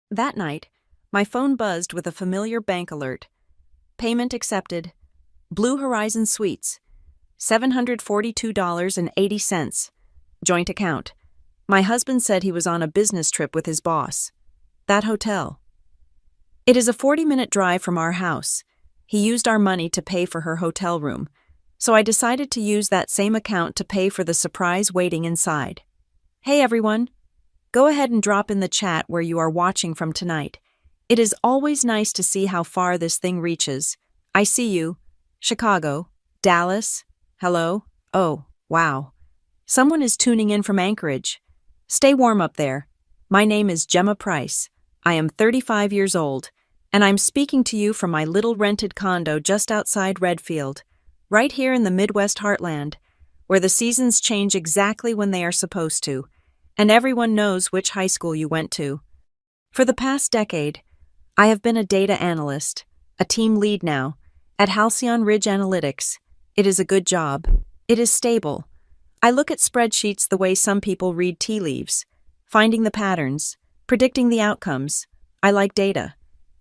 That night, my phone buzzed with a familiar bank alert. Payment accepted. Blue Horizon Suites. $742.80. Joint account. My husband said he was on a business trip with his boss. That hotel. It is a 40-minute drive from our house. He used our money to pay for her hotel room, so I decided to use that same account to pay for the surprise waiting inside. Hey everyone! Go ahead and drop in the chat where you are watching from tonight. It is always nice to see how far this thing reaches. I see you. Chicago. Dallas. Hello? Oh, wow. Someone is tuning in from Anchorage. Stay warm up there. My name is Gemma Price. I am 35 years old, and I'm speaking to you from my little rented condo just outside Redfield, right here in the Midwest heartland, where the seasons change exactly when they are supposed to, and everyone knows which high school you went to. For the past decade, I have been a data analyst, a team lead now, at Halcyon Ridge Analytics. It is a good job. It is stable. I look at spreadsheets the way some people read tea leaves, finding the patterns, predicting the outcomes. I like data.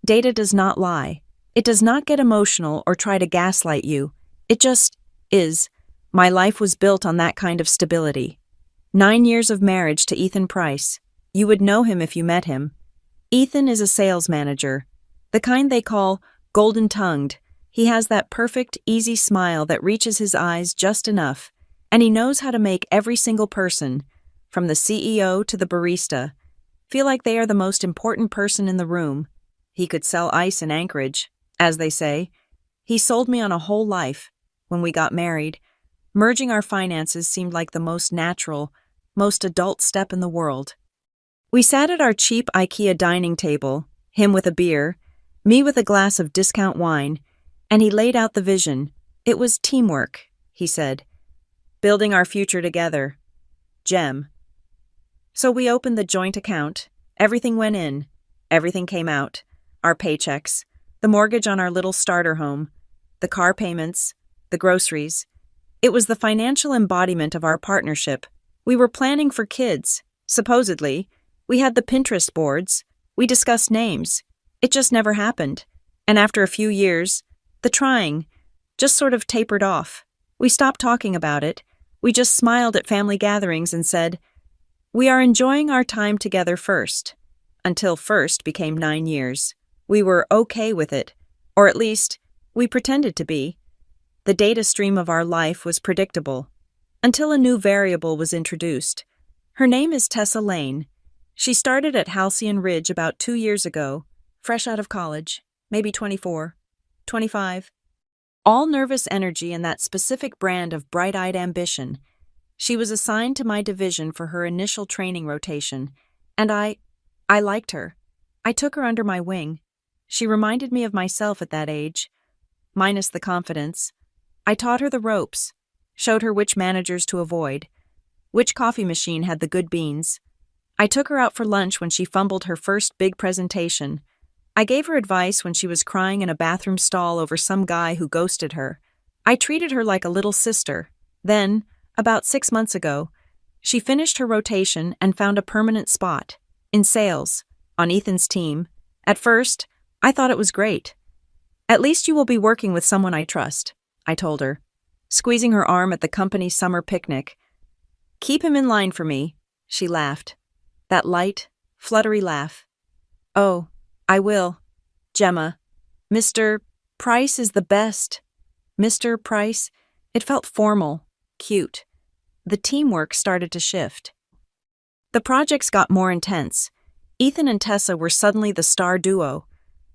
Data does not lie. It does not get emotional or try to gaslight you. It just is. My life was built on that kind of stability. 9 years of marriage to Ethan Price. You would know him if you met him. Ethan is a sales manager, the kind they call golden-tongued. He has that perfect, easy smile that reaches his eyes just enough, and he knows how to make every single person, from the CEO to the barista, feel like they are the most important person in the room. He could sell ice in Anchorage, as they say. He sold me on a whole life. When we got married, merging our finances seemed like the most natural, most adult step in the world. We sat at our cheap IKEA dining table, him with a beer, me with a glass of discount wine, and he laid out the vision. It was teamwork, he said. Building our future together. Gem. So we opened the joint account. Everything went in. Everything came out. Our paychecks, the mortgage on our little starter home, the car payments, the groceries. It was the financial embodiment of our partnership. We were planning for kids, supposedly. We had the Pinterest boards. We discussed names. It just never happened. And after a few years, the trying just sort of tapered off. We stopped talking about it. We just smiled at family gatherings and said, "We are enjoying our time together first." Until first became 9 years. We were okay with it, or at least, we pretended to be. The data stream of our life was predictable, until a new variable was introduced. Her name is Tessa Lane. She started at Halcyon Ridge about 2 years ago, fresh out of college, maybe 24, 25. All nervous energy and that specific brand of bright-eyed ambition. She was assigned to my division for her initial training rotation, and I liked her. I took her under my wing. She reminded me of myself at that age, minus the confidence. I taught her the ropes, showed her which managers to avoid, which coffee machine had the good beans. I took her out for lunch when she fumbled her first big presentation. I gave her advice when she was crying in a bathroom stall over some guy who ghosted her. I treated her like a little sister. Then, about 6 months ago, she finished her rotation and found a permanent spot, in sales, on Ethan's team. At first, I thought it was great. "At least you will be working with someone I trust," I told her, squeezing her arm at the company's summer picnic. "Keep him in line for me," she laughed. That light, fluttery laugh. "Oh, I will. Gemma. Mr. Price is the best." Mr. Price. It felt formal, cute. The teamwork started to shift. The projects got more intense. Ethan and Tessa were suddenly the star duo,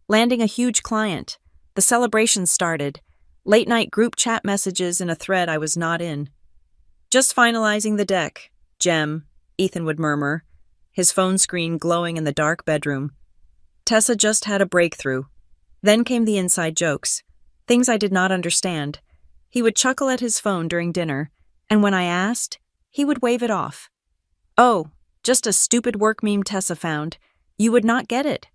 landing a huge client. The celebration started. Late-night group chat messages in a thread I was not in. "Just finalizing the deck, Gem," Ethan would murmur, his phone screen glowing in the dark bedroom. Tessa just had a breakthrough. Then came the inside jokes, things I did not understand. He would chuckle at his phone during dinner, and when I asked, he would wave it off. "Oh, just a stupid work meme Tessa found. You would not get it."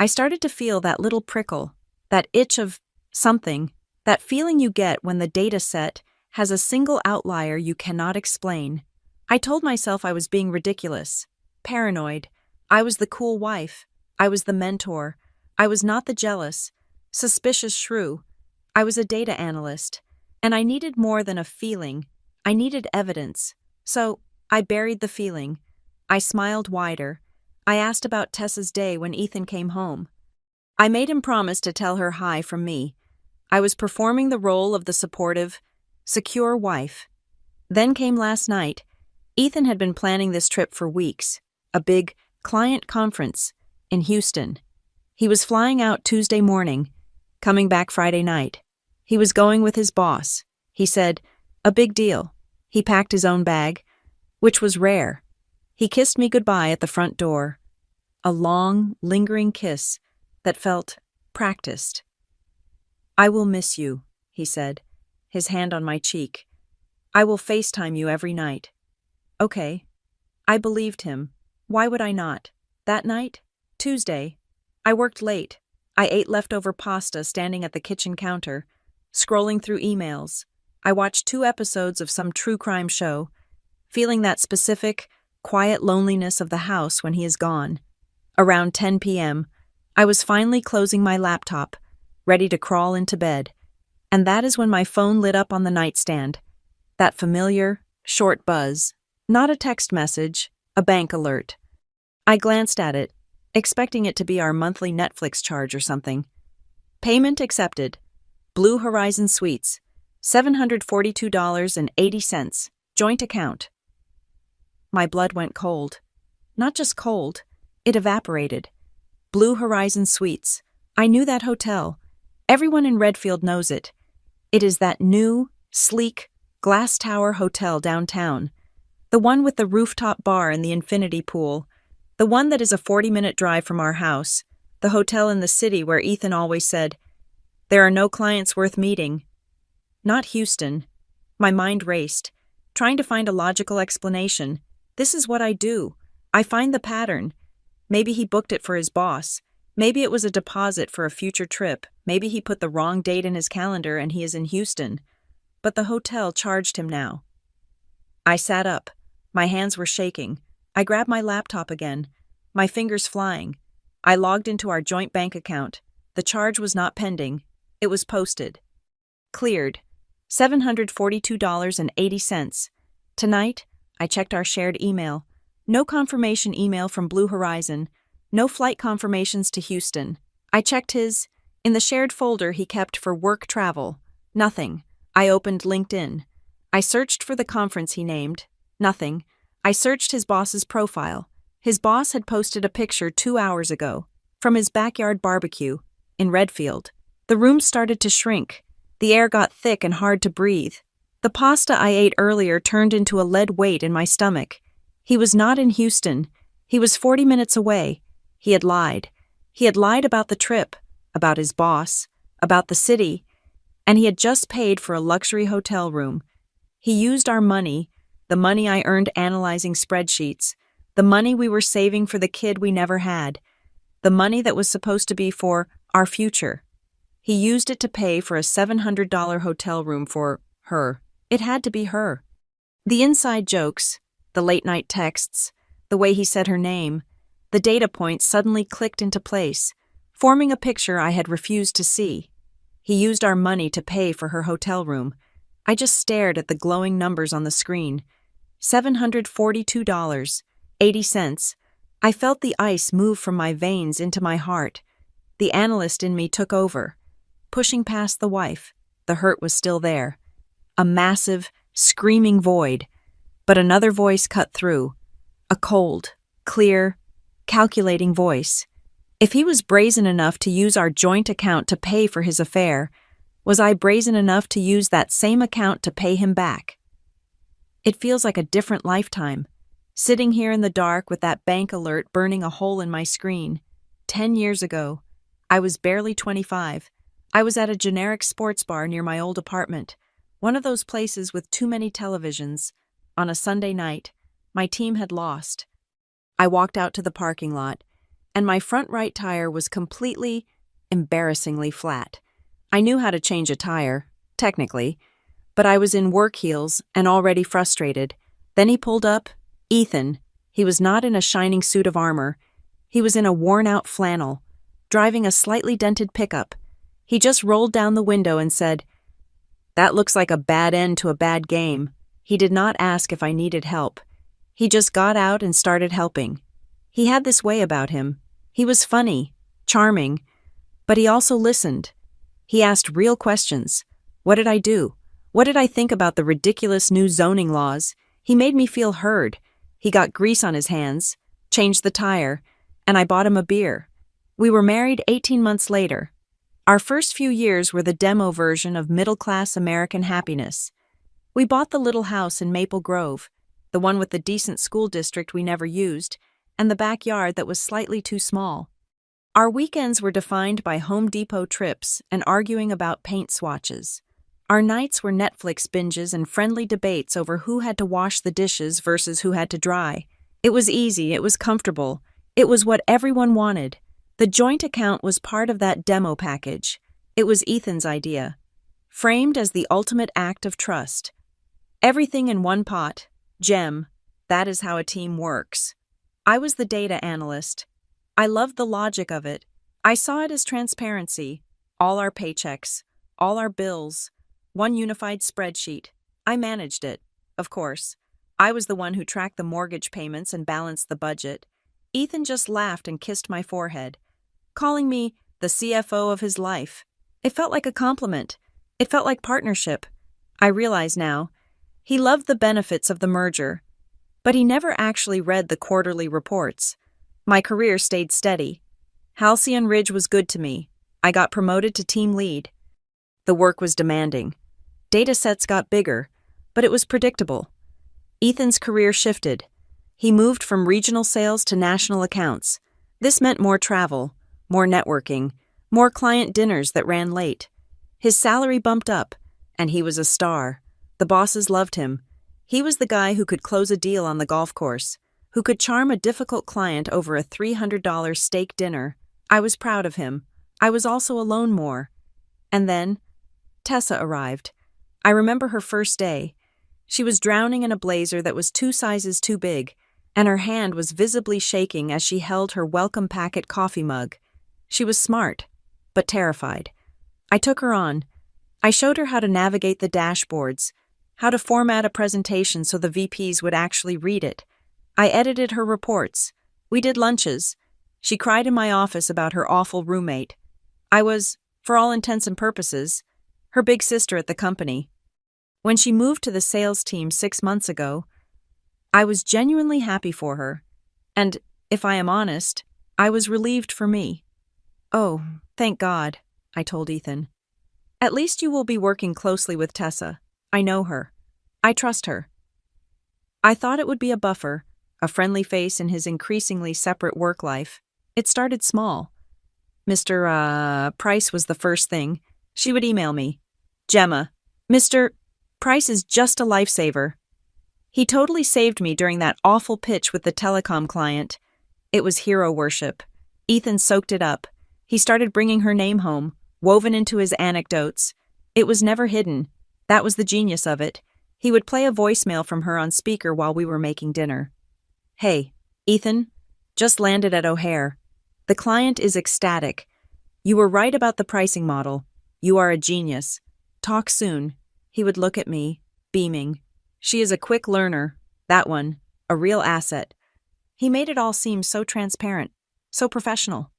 I started to feel that little prickle, that itch of something, that feeling you get when the data set has a single outlier you cannot explain. I told myself I was being ridiculous, paranoid. I was the cool wife. I was the mentor. I was not the jealous, suspicious shrew. I was a data analyst, and I needed more than a feeling. I needed evidence. So, I buried the feeling. I smiled wider. I asked about Tessa's day when Ethan came home. I made him promise to tell her hi from me. I was performing the role of the supportive, secure wife. Then came last night. Ethan had been planning this trip for weeks, a big client conference in Houston. He was flying out Tuesday morning, coming back Friday night. He was going with his boss. He said, a big deal. He packed his own bag, which was rare. He kissed me goodbye at the front door. A long, lingering kiss that felt practiced. I will miss you, he said, his hand on my cheek. I will FaceTime you every night. Okay. I believed him. Why would I not? That night? Tuesday. I worked late. I ate leftover pasta standing at the kitchen counter, scrolling through emails. I watched 2 episodes of some true crime show, feeling that specific, quiet loneliness of the house when he is gone. Around 10 p.m., I was finally closing my laptop, ready to crawl into bed. And that is when my phone lit up on the nightstand. That familiar, short buzz. Not a text message, a bank alert. I glanced at it, expecting it to be our monthly Netflix charge or something. Payment accepted. Blue Horizon Suites, $742.80, joint account. My blood went cold. Not just cold, it evaporated. Blue Horizon Suites. I knew that hotel. Everyone in Redfield knows it. It is that new, sleek, glass tower hotel downtown. The one with the rooftop bar and the infinity pool. The one that is a 40-minute drive from our house. The hotel in the city where Ethan always said, there are no clients worth meeting. Not Houston. My mind raced, trying to find a logical explanation. This is what I do. I find the pattern. Maybe he booked it for his boss. Maybe it was a deposit for a future trip. Maybe he put the wrong date in his calendar and he is in Houston. But the hotel charged him now. I sat up. My hands were shaking. I grabbed my laptop again, my fingers flying. I logged into our joint bank account. The charge was not pending. It was posted. Cleared. $742.80. Tonight, I checked our shared email. No confirmation email from Blue Horizon. No flight confirmations to Houston. I checked his, in the shared folder he kept for work travel. Nothing. I opened LinkedIn. I searched for the conference he named. Nothing. I searched his boss's profile. His boss had posted a picture 2 hours ago, from his backyard barbecue, in Redfield. The room started to shrink. The air got thick and hard to breathe. The pasta I ate earlier turned into a lead weight in my stomach. He was not in Houston. He was 40 minutes away. He had lied. He had lied about the trip, about his boss, about the city, and he had just paid for a luxury hotel room. He used our money, the money I earned analyzing spreadsheets, the money we were saving for the kid we never had, the money that was supposed to be for our future. He used it to pay for a $700 hotel room for her. It had to be her. The inside jokes, the late-night texts, the way he said her name, the data points suddenly clicked into place, forming a picture I had refused to see. He used our money to pay for her hotel room. I just stared at the glowing numbers on the screen. $742.80. I felt the ice move from my veins into my heart. The analyst in me took over. Pushing past the wife, the hurt was still there. A massive, screaming void. But another voice cut through. A cold, clear, calculating voice. If he was brazen enough to use our joint account to pay for his affair, was I brazen enough to use that same account to pay him back? It feels like a different lifetime, sitting here in the dark with that bank alert burning a hole in my screen. 10 years ago, I was barely 25. I was at a generic sports bar near my old apartment, one of those places with too many televisions. On a Sunday night, my team had lost. I walked out to the parking lot, and my front right tire was completely, embarrassingly flat. I knew how to change a tire, technically, but I was in work heels and already frustrated. Then he pulled up. Ethan. He was not in a shining suit of armor. He was in a worn-out flannel, driving a slightly dented pickup. He just rolled down the window and said, "That looks like a bad end to a bad game." He did not ask if I needed help. He just got out and started helping. He had this way about him. He was funny, charming, but he also listened. He asked real questions. What did I do? What did I think about the ridiculous new zoning laws? He made me feel heard. He got grease on his hands, changed the tire, and I bought him a beer. We were married 18 months later. Our first few years were the demo version of middle-class American happiness. We bought the little house in Maple Grove, the one with the decent school district we never used, and the backyard that was slightly too small. Our weekends were defined by Home Depot trips and arguing about paint swatches. Our nights were Netflix binges and friendly debates over who had to wash the dishes versus who had to dry. It was easy, it was comfortable, it was what everyone wanted. The joint account was part of that demo package. It was Ethan's idea, framed as the ultimate act of trust. Everything in one pot. Gem. That is how a team works. I was the data analyst. I loved the logic of it. I saw it as transparency. All our paychecks, all our bills, one unified spreadsheet. I managed it, of course. I was the one who tracked the mortgage payments and balanced the budget. Ethan just laughed and kissed my forehead, calling me the CFO of his life. It felt like a compliment. It felt like partnership. I realize now, he loved the benefits of the merger, but he never actually read the quarterly reports. My career stayed steady. Halcyon Ridge was good to me. I got promoted to team lead. The work was demanding. Data sets got bigger, but it was predictable. Ethan's career shifted. He moved from regional sales to national accounts. This meant more travel, more networking, more client dinners that ran late. His salary bumped up, and he was a star. The bosses loved him. He was the guy who could close a deal on the golf course, who could charm a difficult client over a $300 steak dinner. I was proud of him. I was also alone more. And then, Tessa arrived. I remember her first day. She was drowning in a blazer that was 2 sizes too big, and her hand was visibly shaking as she held her welcome packet coffee mug. She was smart, but terrified. I took her on. I showed her how to navigate the dashboards, how to format a presentation so the VPs would actually read it. I edited her reports. We did lunches. She cried in my office about her awful roommate. I was, for all intents and purposes, her big sister at the company. When she moved to the sales team 6 months ago, I was genuinely happy for her. And, if I am honest, I was relieved for me. "Oh, thank God," I told Ethan. "At least you will be working closely with Tessa. I know her. I trust her." I thought it would be a buffer, a friendly face in his increasingly separate work life. It started small. Mr. Price was the first thing. She would email me. "Gemma, Mr. Price is just a lifesaver." He totally saved me during that awful pitch with the telecom client. It was hero worship. Ethan soaked it up. He started bringing her name home, woven into his anecdotes. It was never hidden. That was the genius of it. He would play a voicemail from her on speaker while we were making dinner. "Hey, Ethan, just landed at O'Hare. The client is ecstatic. You were right about the pricing model. You are a genius. Talk soon." He would look at me, beaming. "She is a quick learner. That one, a real asset." He made it all seem so transparent, so professional.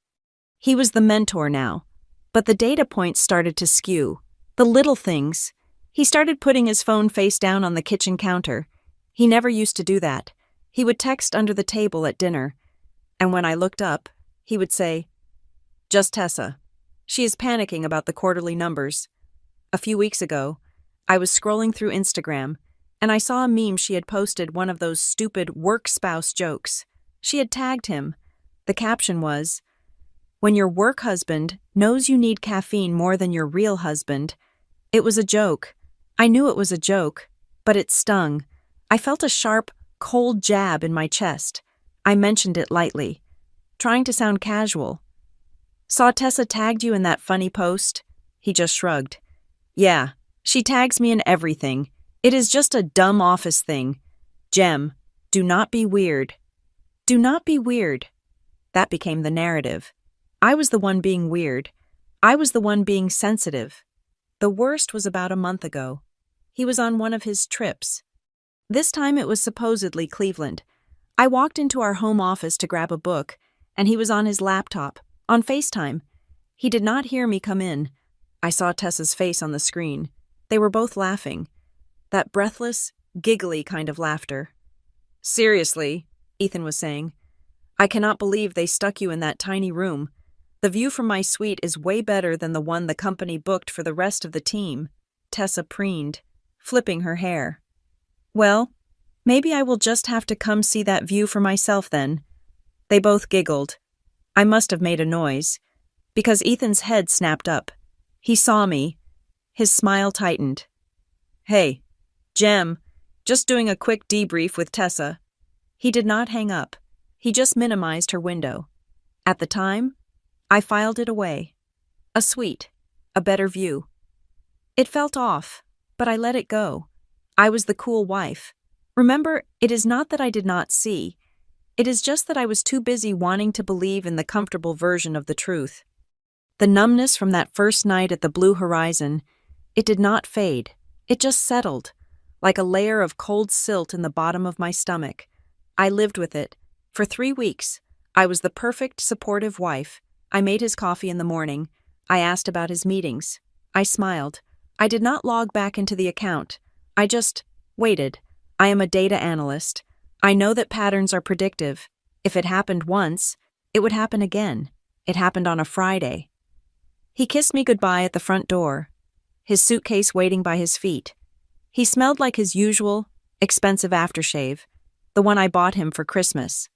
He was the mentor now, but the data points started to skew. The little things. He started putting his phone face down on the kitchen counter. He never used to do that. He would text under the table at dinner, and when I looked up, he would say, "Just Tessa. She is panicking about the quarterly numbers." A few weeks ago, I was scrolling through Instagram, and I saw a meme she had posted, one of those stupid work spouse jokes. She had tagged him. The caption was, "When your work husband knows you need caffeine more than your real husband." It was a joke. I knew it was a joke, but it stung. I felt a sharp, cold jab in my chest. I mentioned it lightly, trying to sound casual. "Saw Tessa tagged you in that funny post?" He just shrugged. "Yeah, she tags me in everything. It is just a dumb office thing. Gem, do not be weird." Do not be weird. That became the narrative. I was the one being weird. I was the one being sensitive. The worst was about a month ago. He was on one of his trips. This time it was supposedly Cleveland. I walked into our home office to grab a book, and he was on his laptop, on FaceTime. He did not hear me come in. I saw Tessa's face on the screen. They were both laughing. That breathless, giggly kind of laughter. "Seriously," Ethan was saying, "I cannot believe they stuck you in that tiny room. The view from my suite is way better than the one the company booked for the rest of the team." Tessa preened, flipping her hair. "Well, maybe I will just have to come see that view for myself then." They both giggled. I must have made a noise, because Ethan's head snapped up. He saw me. His smile tightened. "Hey, Jem, just doing a quick debrief with Tessa." He did not hang up. He just minimized her window. At the time, I filed it away. A suite, a better view. It felt off, but I let it go. I was the cool wife. Remember, it is not that I did not see. It is just that I was too busy wanting to believe in the comfortable version of the truth. The numbness from that first night at the Blue Horizon, it did not fade. It just settled, like a layer of cold silt in the bottom of my stomach. I lived with it. For 3 weeks, I was the perfect, supportive wife. I made his coffee in the morning. I asked about his meetings. I smiled. I did not log back into the account. I just waited. I am a data analyst. I know that patterns are predictive. If it happened once, it would happen again. It happened on a Friday. He kissed me goodbye at the front door, his suitcase waiting by his feet. He smelled like his usual, expensive aftershave, the one I bought him for Christmas.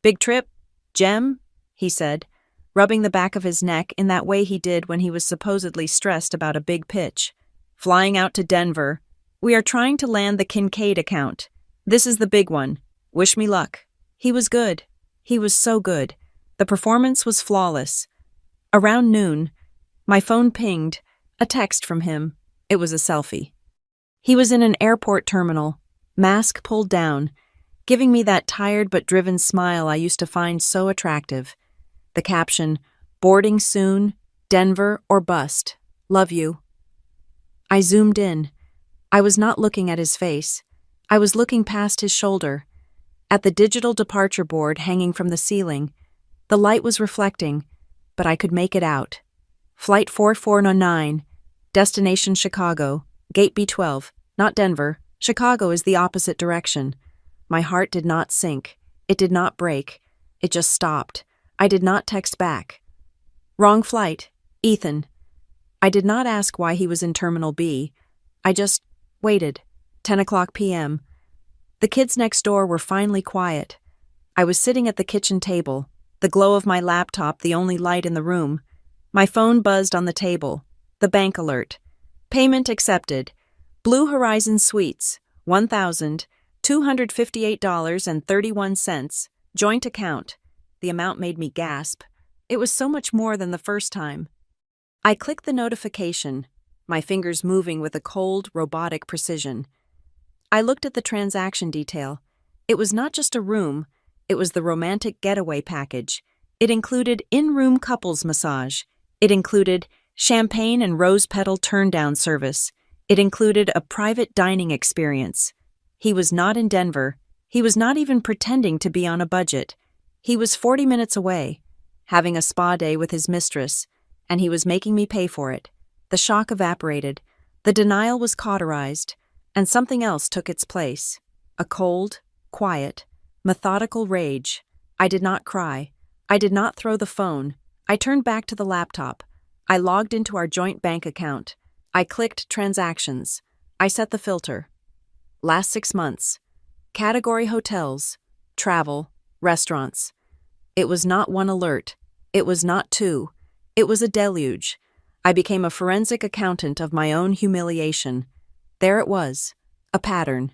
"Big trip, Jem?" he said, rubbing the back of his neck in that way he did when he was supposedly stressed about a big pitch. "Flying out to Denver. We are trying to land the Kincaid account. This is the big one. Wish me luck." He was good. He was so good. The performance was flawless. Around noon, my phone pinged, a text from him. It was a selfie. He was in an airport terminal, mask pulled down, giving me that tired but driven smile I used to find so attractive. The caption, "Boarding soon, Denver or bust. Love you." I zoomed in. I was not looking at his face. I was looking past his shoulder, at the digital departure board hanging from the ceiling. The light was reflecting, but I could make it out. Flight 4409, destination Chicago, gate B12, not Denver. Chicago is the opposite direction. My heart did not sink. It did not break. It just stopped. I did not text back. "Wrong flight, Ethan." I did not ask why he was in Terminal B. I just waited. 10 o'clock p.m. The kids next door were finally quiet. I was sitting at the kitchen table, the glow of my laptop the only light in the room. My phone buzzed on the table. The bank alert. Payment accepted. Blue Horizon Suites, $1,258.31, joint account. The amount made me gasp. It was so much more than the first time. I clicked the notification, my fingers moving with a cold, robotic precision. I looked at the transaction detail. It was not just a room, it was the romantic getaway package. It included in-room couples massage. It included champagne and rose petal turn-down service. It included a private dining experience. He was not in Denver. He was not even pretending to be on a budget. He was 40 minutes away, having a spa day with his mistress, and he was making me pay for it. The shock evaporated. The denial was cauterized, and something else took its place. A cold, quiet, methodical rage. I did not cry. I did not throw the phone. I turned back to the laptop. I logged into our joint bank account. I clicked transactions. I set the filter. Last 6 months. Category hotels, travel, restaurants. It was not one alert. It was not two. It was a deluge. I became a forensic accountant of my own humiliation. There it was, a pattern.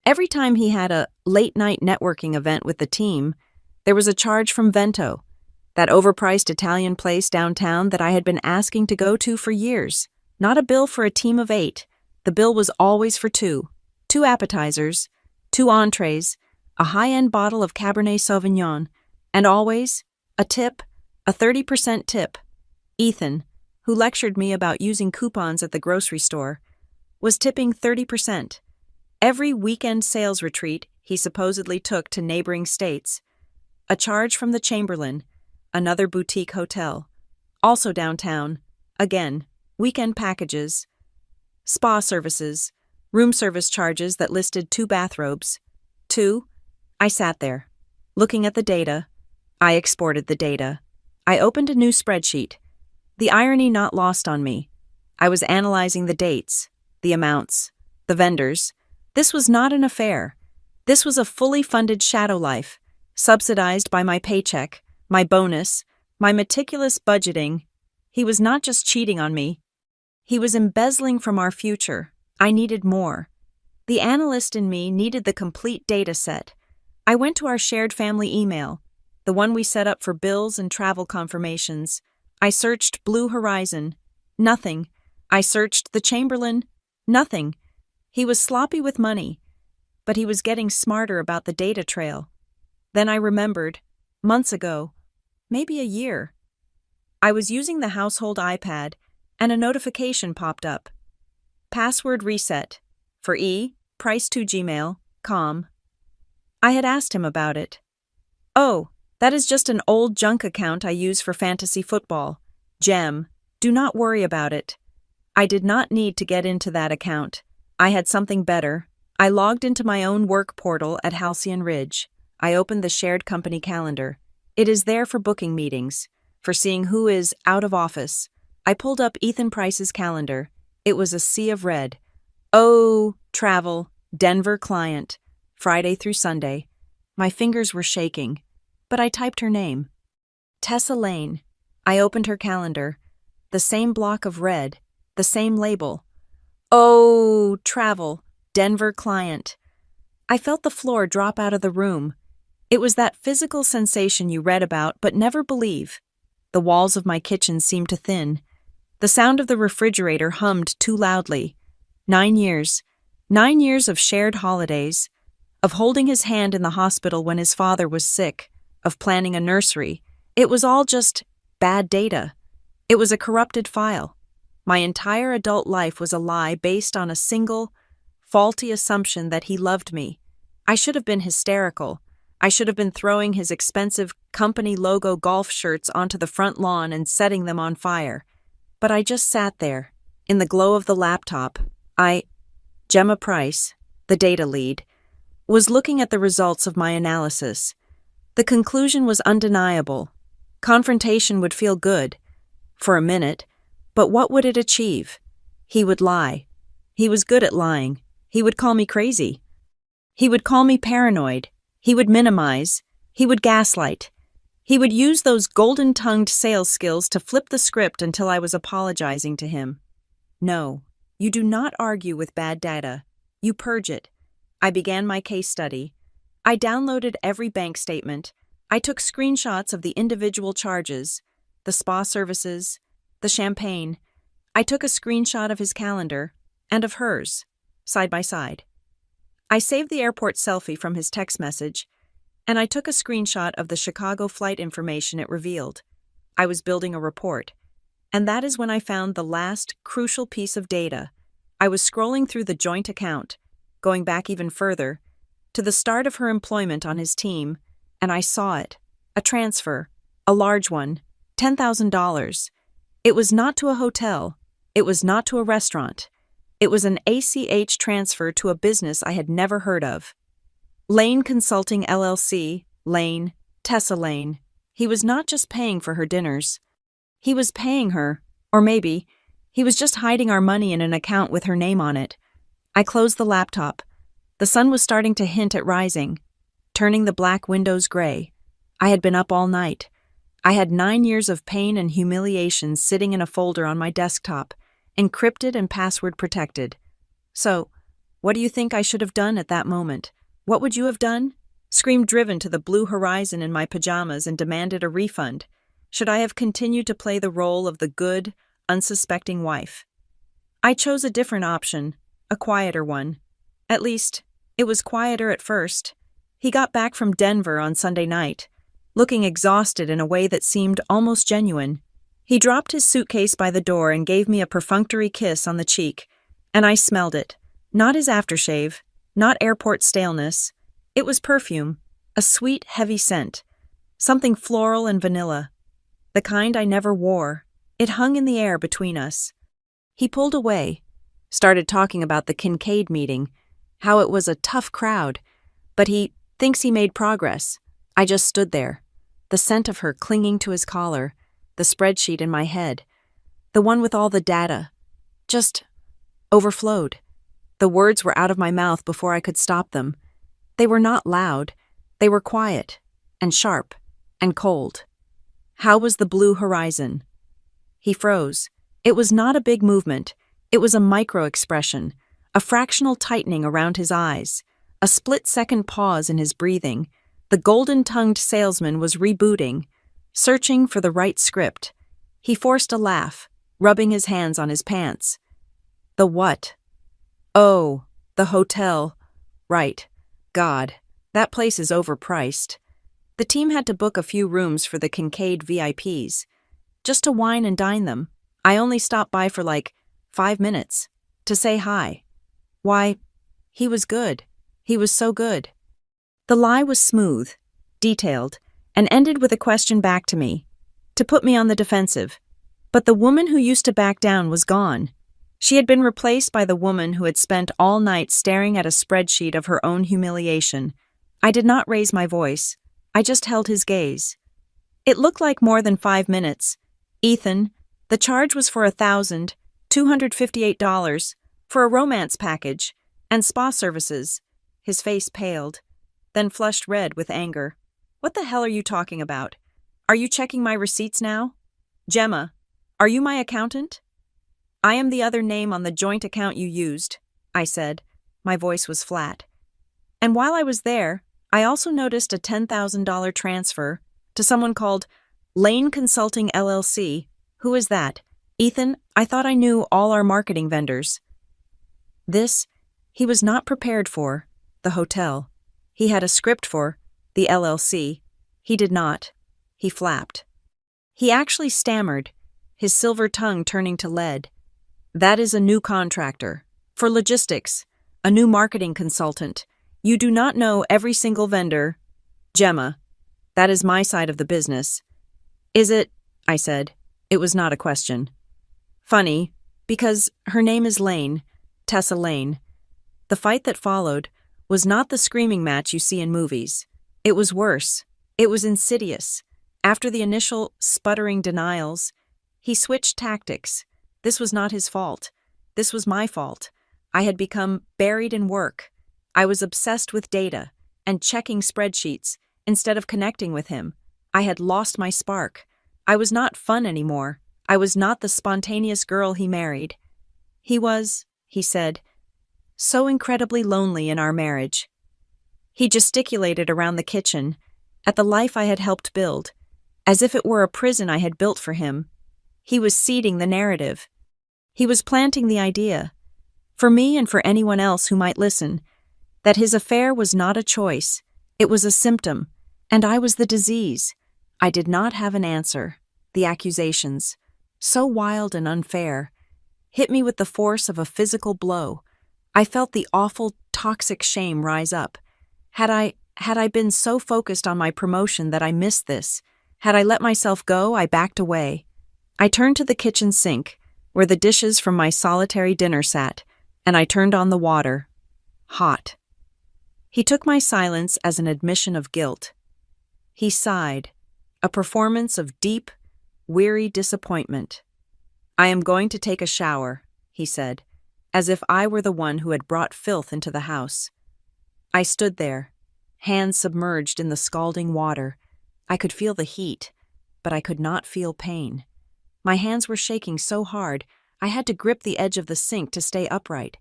Every time he had a late-night networking event with the team, there was a charge from Vento, that overpriced Italian place downtown that I had been asking to go to for years. Not a bill for a team of 8. The bill was always for 2. 2 appetizers, 2 entrees, a high-end bottle of Cabernet Sauvignon, And always, a tip, a 30% tip. Ethan, who lectured me about using coupons at the grocery store, was tipping 30%. Every weekend sales retreat he supposedly took to neighboring states. A charge from the Chamberlain, another boutique hotel. Also downtown, again, weekend packages, spa services, room service charges that listed 2 bathrobes. 2. I sat there, looking at the data. I exported the data. I opened a new spreadsheet. The irony not lost on me. I was analyzing the dates, the amounts, the vendors. This was not an affair. This was a fully funded shadow life, subsidized by my paycheck, my bonus, my meticulous budgeting. He was not just cheating on me. He was embezzling from our future. I needed more. The analyst in me needed the complete data set. I went to our shared family email, the one we set up for bills and travel confirmations. I searched Blue Horizon. Nothing. I searched the Chamberlain. Nothing. He was sloppy with money, but he was getting smarter about the data trail. Then I remembered, months ago, maybe a year. I was using the household iPad, and a notification popped up. Password reset. For price to gmail.com. I had asked him about it. Oh, that is just an old junk account I use for fantasy football. Gem, do not worry about it. I did not need to get into that account. I had something better. I logged into my own work portal at Halcyon Ridge. I opened the shared company calendar. It is there for booking meetings, for seeing who is out of office. I pulled up Ethan Price's calendar. It was a sea of red. Oh, travel, Denver client, Friday through Sunday. My fingers were shaking, but I typed her name. Tessa Lane. I opened her calendar. The same block of red, the same label. Oh, travel, Denver client. I felt the floor drop out of the room. It was that physical sensation you read about but never believe. The walls of my kitchen seemed to thin. The sound of the refrigerator hummed too loudly. 9 years. 9 years of shared holidays, of holding his hand in the hospital when his father was sick, of planning a nursery. It was all just bad data. It was a corrupted file. My entire adult life was a lie based on a single, faulty assumption that he loved me. I should have been hysterical. I should have been throwing his expensive company logo golf shirts onto the front lawn and setting them on fire. But I just sat there, in the glow of the laptop. Gemma Price, the data lead, was looking at the results of my analysis. The conclusion was undeniable. Confrontation would feel good, for a minute, but what would it achieve? He would lie. He was good at lying. He would call me crazy. He would call me paranoid. He would minimize. He would gaslight. He would use those golden-tongued sales skills to flip the script until I was apologizing to him. No, you do not argue with bad data. You purge it. I began my case study. I downloaded every bank statement. I took screenshots of the individual charges, the spa services, the champagne. I took a screenshot of his calendar and of hers, side by side. I saved the airport selfie from his text message, and I took a screenshot of the Chicago flight information it revealed. I was building a report, and that is when I found the last crucial piece of data. I was scrolling through the joint account, going back even further, to the start of her employment on his team, and I saw it. A transfer, a large one, $10,000. It was not to a hotel. It was not to a restaurant. It was an ACH transfer to a business I had never heard of. Lane Consulting LLC, Lane, Tessa Lane. He was not just paying for her dinners. He was paying her, or maybe, he was just hiding our money in an account with her name on it. I closed the laptop. The sun was starting to hint at rising, turning the black windows gray. I had been up all night. I had 9 years of pain and humiliation sitting in a folder on my desktop, encrypted and password protected. So, what do you think I should have done at that moment? What would you have done? Screamed driven to the Blue Horizon in my pajamas and demanded a refund. Should I have continued to play the role of the good, unsuspecting wife? I chose a different option, a quieter one. At least, it was quieter at first. He got back from Denver on Sunday night. looking exhausted in a way that seemed almost genuine. He dropped his suitcase by the door and gave me a perfunctory kiss on the cheek, and I smelled it. Not his aftershave, not airport staleness. It was perfume, a sweet, heavy scent, something floral and vanilla, the kind I never wore. It hung in the air between us. He pulled away, started talking about the Kincaid meeting, how it was a tough crowd, but he thinks he made progress. I just stood there, the scent of her clinging to his collar, the spreadsheet in my head, the one with all the data, just overflowed. The words were out of my mouth before I could stop them. They were not loud. They were quiet and sharp and cold. How was the blue horizon? He froze. It was not a big movement. It was a micro-expression, a fractional tightening around his eyes, a split-second pause in his breathing. The golden-tongued salesman was rebooting, searching for the right script. He forced a laugh, rubbing his hands on his pants. The what? Oh, the hotel. Right. God, that place is overpriced. The team had to book a few rooms for the Kincaid VIPs, just to wine and dine them. I only stopped by for 5 minutes, to say hi. Why, he was good. He was so good. The lie was smooth, detailed, and ended with a question back to me, to put me on the defensive. But the woman who used to back down was gone. She had been replaced by the woman who had spent all night staring at a spreadsheet of her own humiliation. I did not raise my voice. I just held his gaze. It looked like more than 5 minutes. Ethan, the charge was for $1,258 for a romance package and spa services. His face paled, then flushed red with anger. What the hell are you talking about? Are you checking my receipts now? Gemma, are you my accountant? I am the other name on the joint account you used, I said. My voice was flat. And while I was there, I also noticed a $10,000 transfer to someone called Lane Consulting LLC. Who is that? Ethan, I thought I knew all our marketing vendors. This, he was not prepared for, the hotel. He had a script for the LLC. He did not. He flapped. He actually stammered, his silver tongue turning to lead. That is a new contractor. For logistics, a new marketing consultant. You do not know every single vendor. Gemma, that is my side of the business. Is it? I said. It was not a question. Funny, because her name is Lane, Tessa Lane. The fight that followed was not the screaming match you see in movies. It was worse. It was insidious. After the initial sputtering denials, he switched tactics. This was not his fault. This was my fault. I had become buried in work. I was obsessed with data and checking spreadsheets instead of connecting with him. I had lost my spark. I was not fun anymore. I was not the spontaneous girl he married. He was, he said, so incredibly lonely in our marriage. He gesticulated around the kitchen, at the life I had helped build, as if it were a prison I had built for him. He was seeding the narrative. He was planting the idea, for me and for anyone else who might listen, that his affair was not a choice, it was a symptom, and I was the disease. I did not have an answer. The accusations, so wild and unfair, hit me with the force of a physical blow. I felt the awful, toxic shame rise up. Had I been so focused on my promotion that I missed this? Had I let myself go, I backed away. I turned to the kitchen sink, where the dishes from my solitary dinner sat, and I turned on the water. Hot. He took my silence as an admission of guilt. He sighed, a performance of deep, weary disappointment. I am going to take a shower, he said, as if I were the one who had brought filth into the house. I stood there, hands submerged in the scalding water. I could feel the heat, but I could not feel pain. My hands were shaking so hard, I had to grip the edge of the sink to stay upright.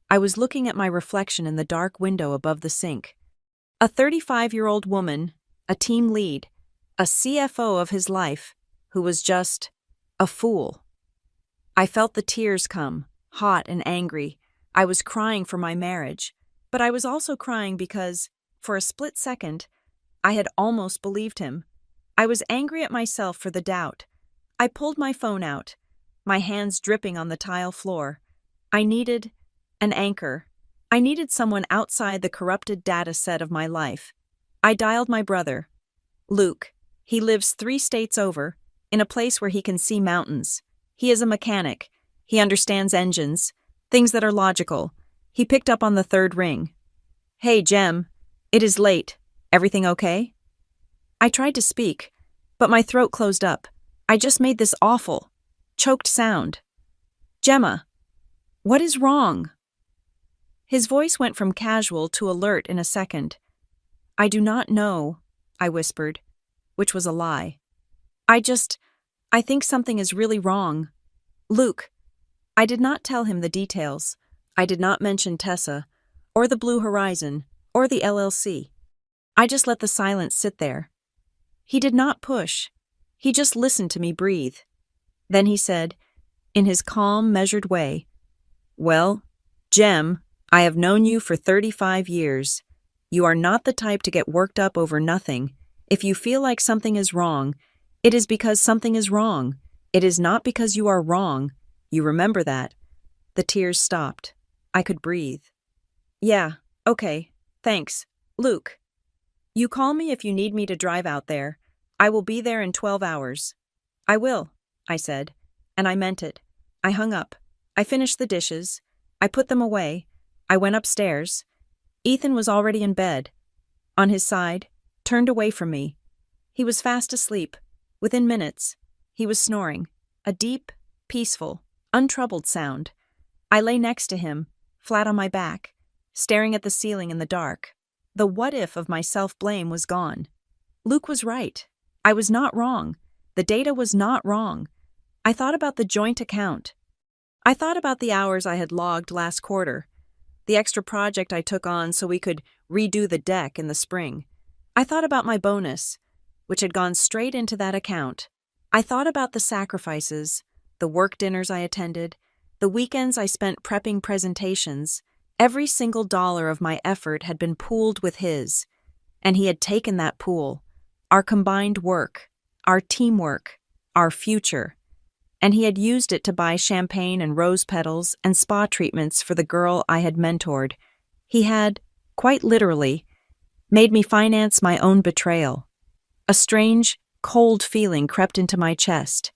I was looking at my reflection in the dark window above the sink. A 35-year-old woman, a team lead, a CFO of his life, who was just a fool. I felt the tears come, hot and angry. I was crying for my marriage, but I was also crying because, for a split second, I had almost believed him. I was angry at myself for the doubt. I pulled my phone out, my hands dripping on the tile floor. I needed an anchor. I needed someone outside the corrupted data set of my life. I dialed my brother, Luke. He lives 3 states over, in a place where he can see mountains. He is a mechanic. He understands engines, things that are logical. He picked up on the third ring. "Hey, Jem. It is late. Everything okay?" I tried to speak, but my throat closed up. I just made this awful, choked sound. "Gemma, what is wrong?" His voice went from casual to alert in a second. "I do not know," I whispered, which was a lie. I think something is really wrong. Luke." I did not tell him the details. I did not mention Tessa, or the Blue Horizon, or the LLC. I just let the silence sit there. He did not push. He just listened to me breathe. Then he said, in his calm, measured way, "Well, Jem, I have known you for 35 years. You are not the type to get worked up over nothing. If you feel like something is wrong, it is because something is wrong. It is not because you are wrong. You remember that." The tears stopped. I could breathe. "Yeah, okay, thanks. Luke, you call me if you need me to drive out there. I will be there in 12 hours. "I will," I said, and I meant it. I hung up. I finished the dishes. I put them away. I went upstairs. Ethan was already in bed. On his side, turned away from me. He was fast asleep. Within minutes, he was snoring. A deep, peaceful, untroubled sound. I lay next to him, flat on my back, staring at the ceiling in the dark. The what-if of my self-blame was gone. Luke was right. I was not wrong. The data was not wrong. I thought about the joint account. I thought about the hours I had logged last quarter, the extra project I took on so we could redo the deck in the spring. I thought about my bonus, which had gone straight into that account. I thought about the sacrifices, the work dinners I attended, the weekends I spent prepping presentations. Every single dollar of my effort had been pooled with his, and he had taken that pool, our combined work, our teamwork, our future, and he had used it to buy champagne and rose petals and spa treatments for the girl I had mentored. He had, quite literally, made me finance my own betrayal. A strange, cold feeling crept into my chest.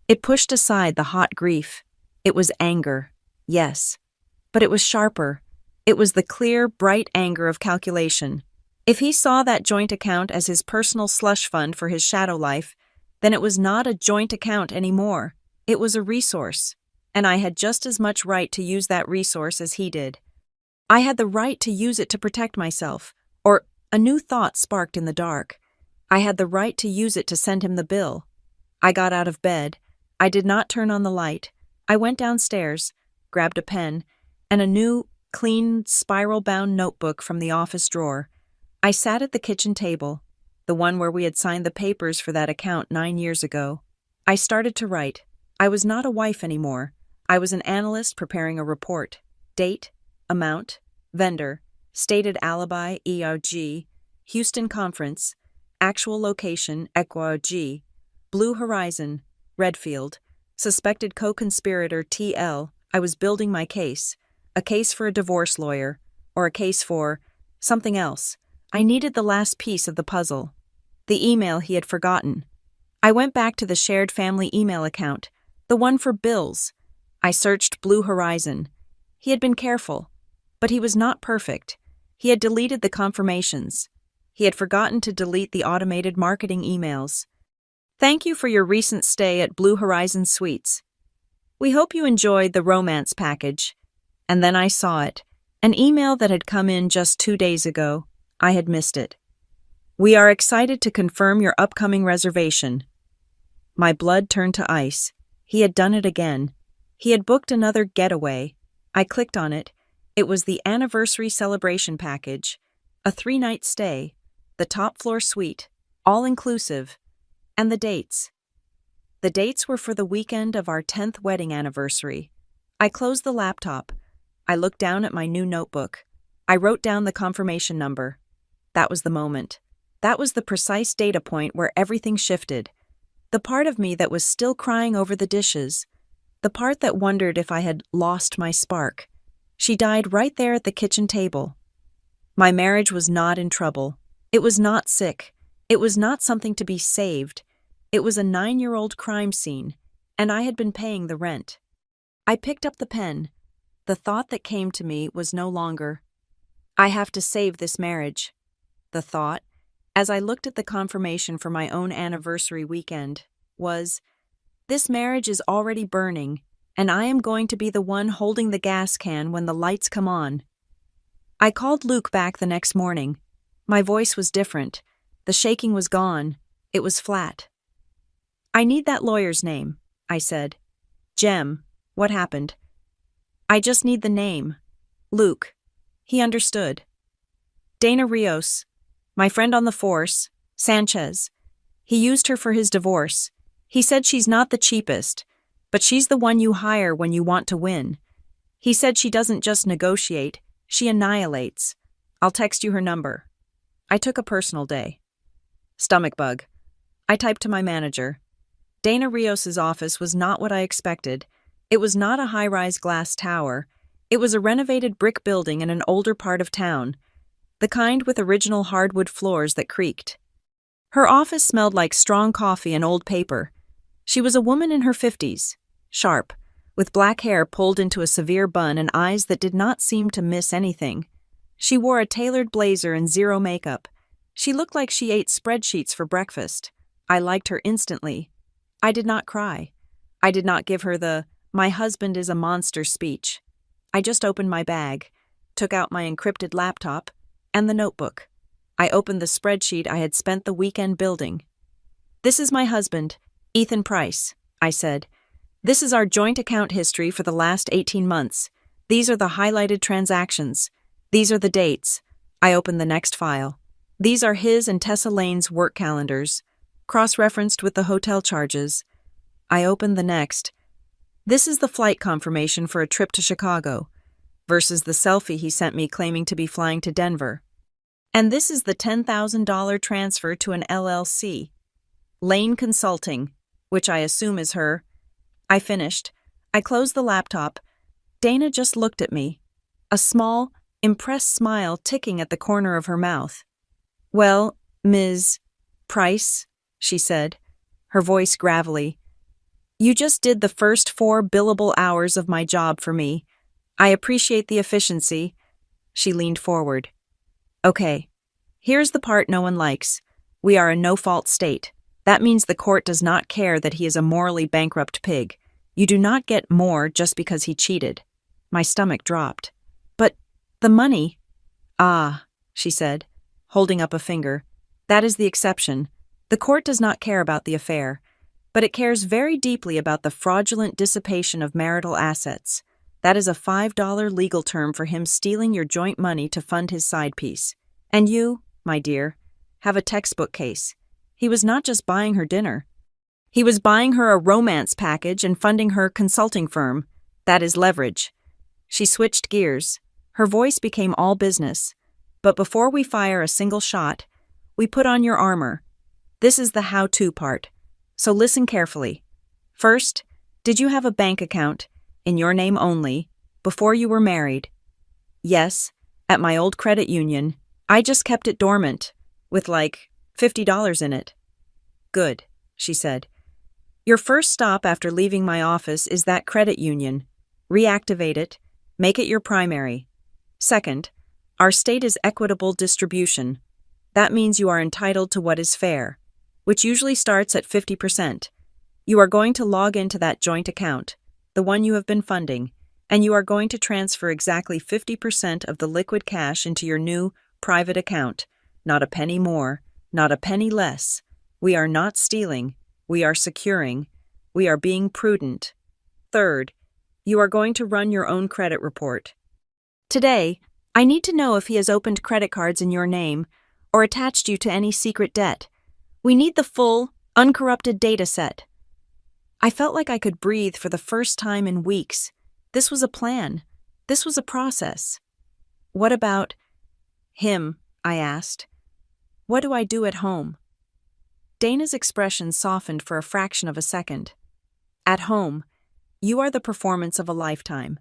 It pushed aside the hot grief. It was anger, yes, but it was sharper. It was the clear, bright anger of calculation. If he saw that joint account as his personal slush fund for his shadow life, then it was not a joint account anymore. It was a resource, and I had just as much right to use that resource as he did. I had the right to use it to protect myself, or a new thought sparked in the dark. I had the right to use it to send him the bill. I got out of bed. I did not turn on the light. I went downstairs, grabbed a pen, and a new, clean, spiral-bound notebook from the office drawer. I sat at the kitchen table, the one where we had signed the papers for that account 9 years ago. I started to write. I was not a wife anymore. I was an analyst preparing a report. Date, amount, vendor, stated alibi, ERG, Houston conference, actual location, EQRG, Blue Horizon, Redfield, suspected co-conspirator TL. I was building my case, a case for a divorce lawyer, or a case for something else. I needed the last piece of the puzzle. The email he had forgotten. I went back to the shared family email account, the one for bills. I searched Blue Horizon. He had been careful, but he was not perfect. He had deleted the confirmations. He had forgotten to delete the automated marketing emails. "Thank you for your recent stay at Blue Horizon Suites. We hope you enjoyed the romance package." And then I saw it, an email that had come in just 2 days ago. I had missed it. "We are excited to confirm your upcoming reservation." My blood turned to ice. He had done it again. He had booked another getaway. I clicked on it. It was the anniversary celebration package, a 3-night stay, the top-floor suite, all-inclusive, and the dates. The dates were for the weekend of our 10th wedding anniversary. I closed the laptop. I looked down at my new notebook. I wrote down the confirmation number. That was the moment. That was the precise data point where everything shifted. The part of me that was still crying over the dishes. The part that wondered if I had lost my spark. She died right there at the kitchen table. My marriage was not in trouble. It was not sick. It was not something to be saved. It was a 9-year-old crime scene, and I had been paying the rent. I picked up the pen. The thought that came to me was no longer, I have to save this marriage. The thought, as I looked at the confirmation for my own anniversary weekend, was, this marriage is already burning, and I am going to be the one holding the gas can when the lights come on. I called Luke back the next morning. My voice was different. The shaking was gone. It was flat. I need that lawyer's name, I said. Jem, what happened? I just need the name. Luke. He understood. Dana Rios, my friend on the force, Sanchez. He used her for his divorce. He said she's not the cheapest, but she's the one you hire when you want to win. He said she doesn't just negotiate, she annihilates. I'll text you her number. I took a personal day. Stomach bug. I typed to my manager. Dana Rios's office was not what I expected. It was not a high-rise glass tower. It was a renovated brick building in an older part of town, the kind with original hardwood floors that creaked. Her office smelled like strong coffee and old paper. She was a woman in her 50s, sharp, with black hair pulled into a severe bun and eyes that did not seem to miss anything. She wore a tailored blazer and zero makeup. She looked like she ate spreadsheets for breakfast. I liked her instantly. I did not cry. I did not give her the, my husband is a monster speech. I just opened my bag, took out my encrypted laptop, and the notebook. I opened the spreadsheet I had spent the weekend building. This is my husband, Ethan Price, I said. This is our joint account history for the last 18 months. These are the highlighted transactions. These are the dates. I opened the next file. These are his and Tessa Lane's work calendars, cross-referenced with the hotel charges. I opened the next. This is the flight confirmation for a trip to Chicago, versus the selfie he sent me claiming to be flying to Denver. And this is the $10,000 transfer to an LLC, Lane Consulting, which I assume is her. I finished. I closed the laptop. Dana just looked at me, a small, impressed smile ticking at the corner of her mouth. Well, Ms. Price, she said, her voice gravelly, you just did the first 4 billable hours of my job for me. I appreciate the efficiency. She leaned forward. Okay, here's the part no one likes. We are a no-fault state. That means the court does not care that he is a morally bankrupt pig. You do not get more just because he cheated. My stomach dropped. But the money... Ah, she said, holding up a finger. That is the exception. The court does not care about the affair, but it cares very deeply about the fraudulent dissipation of marital assets. That is a $5 legal term for him stealing your joint money to fund his side piece. And you, my dear, have a textbook case. He was not just buying her dinner. He was buying her a romance package and funding her consulting firm. That is leverage. She switched gears. Her voice became all business. But before we fire a single shot, we put on your armor. This is the how-to part. So listen carefully. First, did you have a bank account, in your name only, before you were married? Yes, at my old credit union. I just kept it dormant, with like $50 in it. Good, she said. Your first stop after leaving my office is that credit union. Reactivate it. Make it your primary. Second, our state is equitable distribution. That means you are entitled to what is fair, which usually starts at 50%. You are going to log into that joint account, the one you have been funding, and you are going to transfer exactly 50% of the liquid cash into your new private account. Not a penny more, not a penny less. We are not stealing. We are securing. We are being prudent. Third, you are going to run your own credit report. Today, I need to know if he has opened credit cards in your name or attached you to any secret debt. We need the full, uncorrupted data set. I felt like I could breathe for the first time in weeks. This was a plan. This was a process. What about him? I asked. What do I do at home? Dana's expression softened for a fraction of a second. At home, you are the performance of a lifetime.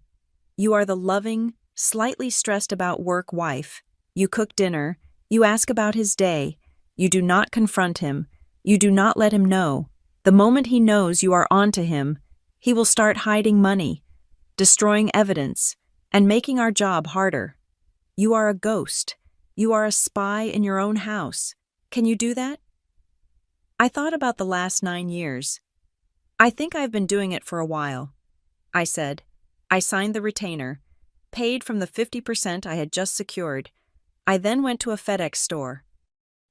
You are the loving, slightly stressed about work wife. You cook dinner, you ask about his day, you do not confront him, you do not let him know. The moment he knows you are on to him, he will start hiding money, destroying evidence, and making our job harder. You are a ghost. You are a spy in your own house. Can you do that? I thought about the last 9 years. I think I've been doing it for a while, I said. I signed the retainer, paid from the 50% I had just secured. I then went to a FedEx store.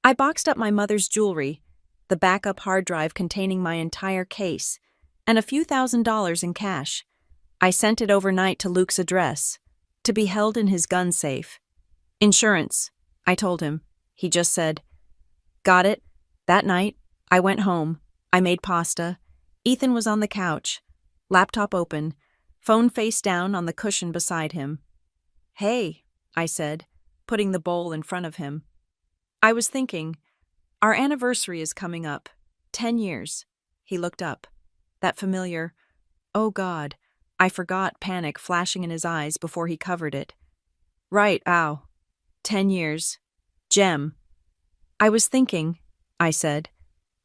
I boxed up my mother's jewelry, the backup hard drive containing my entire case, and a few $1,000s in cash. I sent it overnight to Luke's address, to be held in his gun safe. Insurance, I told him. He just said, "Got it." That night, I went home. I made pasta. Ethan was on the couch, laptop open, phone face down on the cushion beside him. "Hey," I said, putting the bowl in front of him. "I was thinking, our anniversary is coming up. 10 years. He looked up. That familiar, "Oh God, I forgot" panic flashing in his eyes before he covered it. "Right, ow. 10 years. Jem." "I was thinking," I said,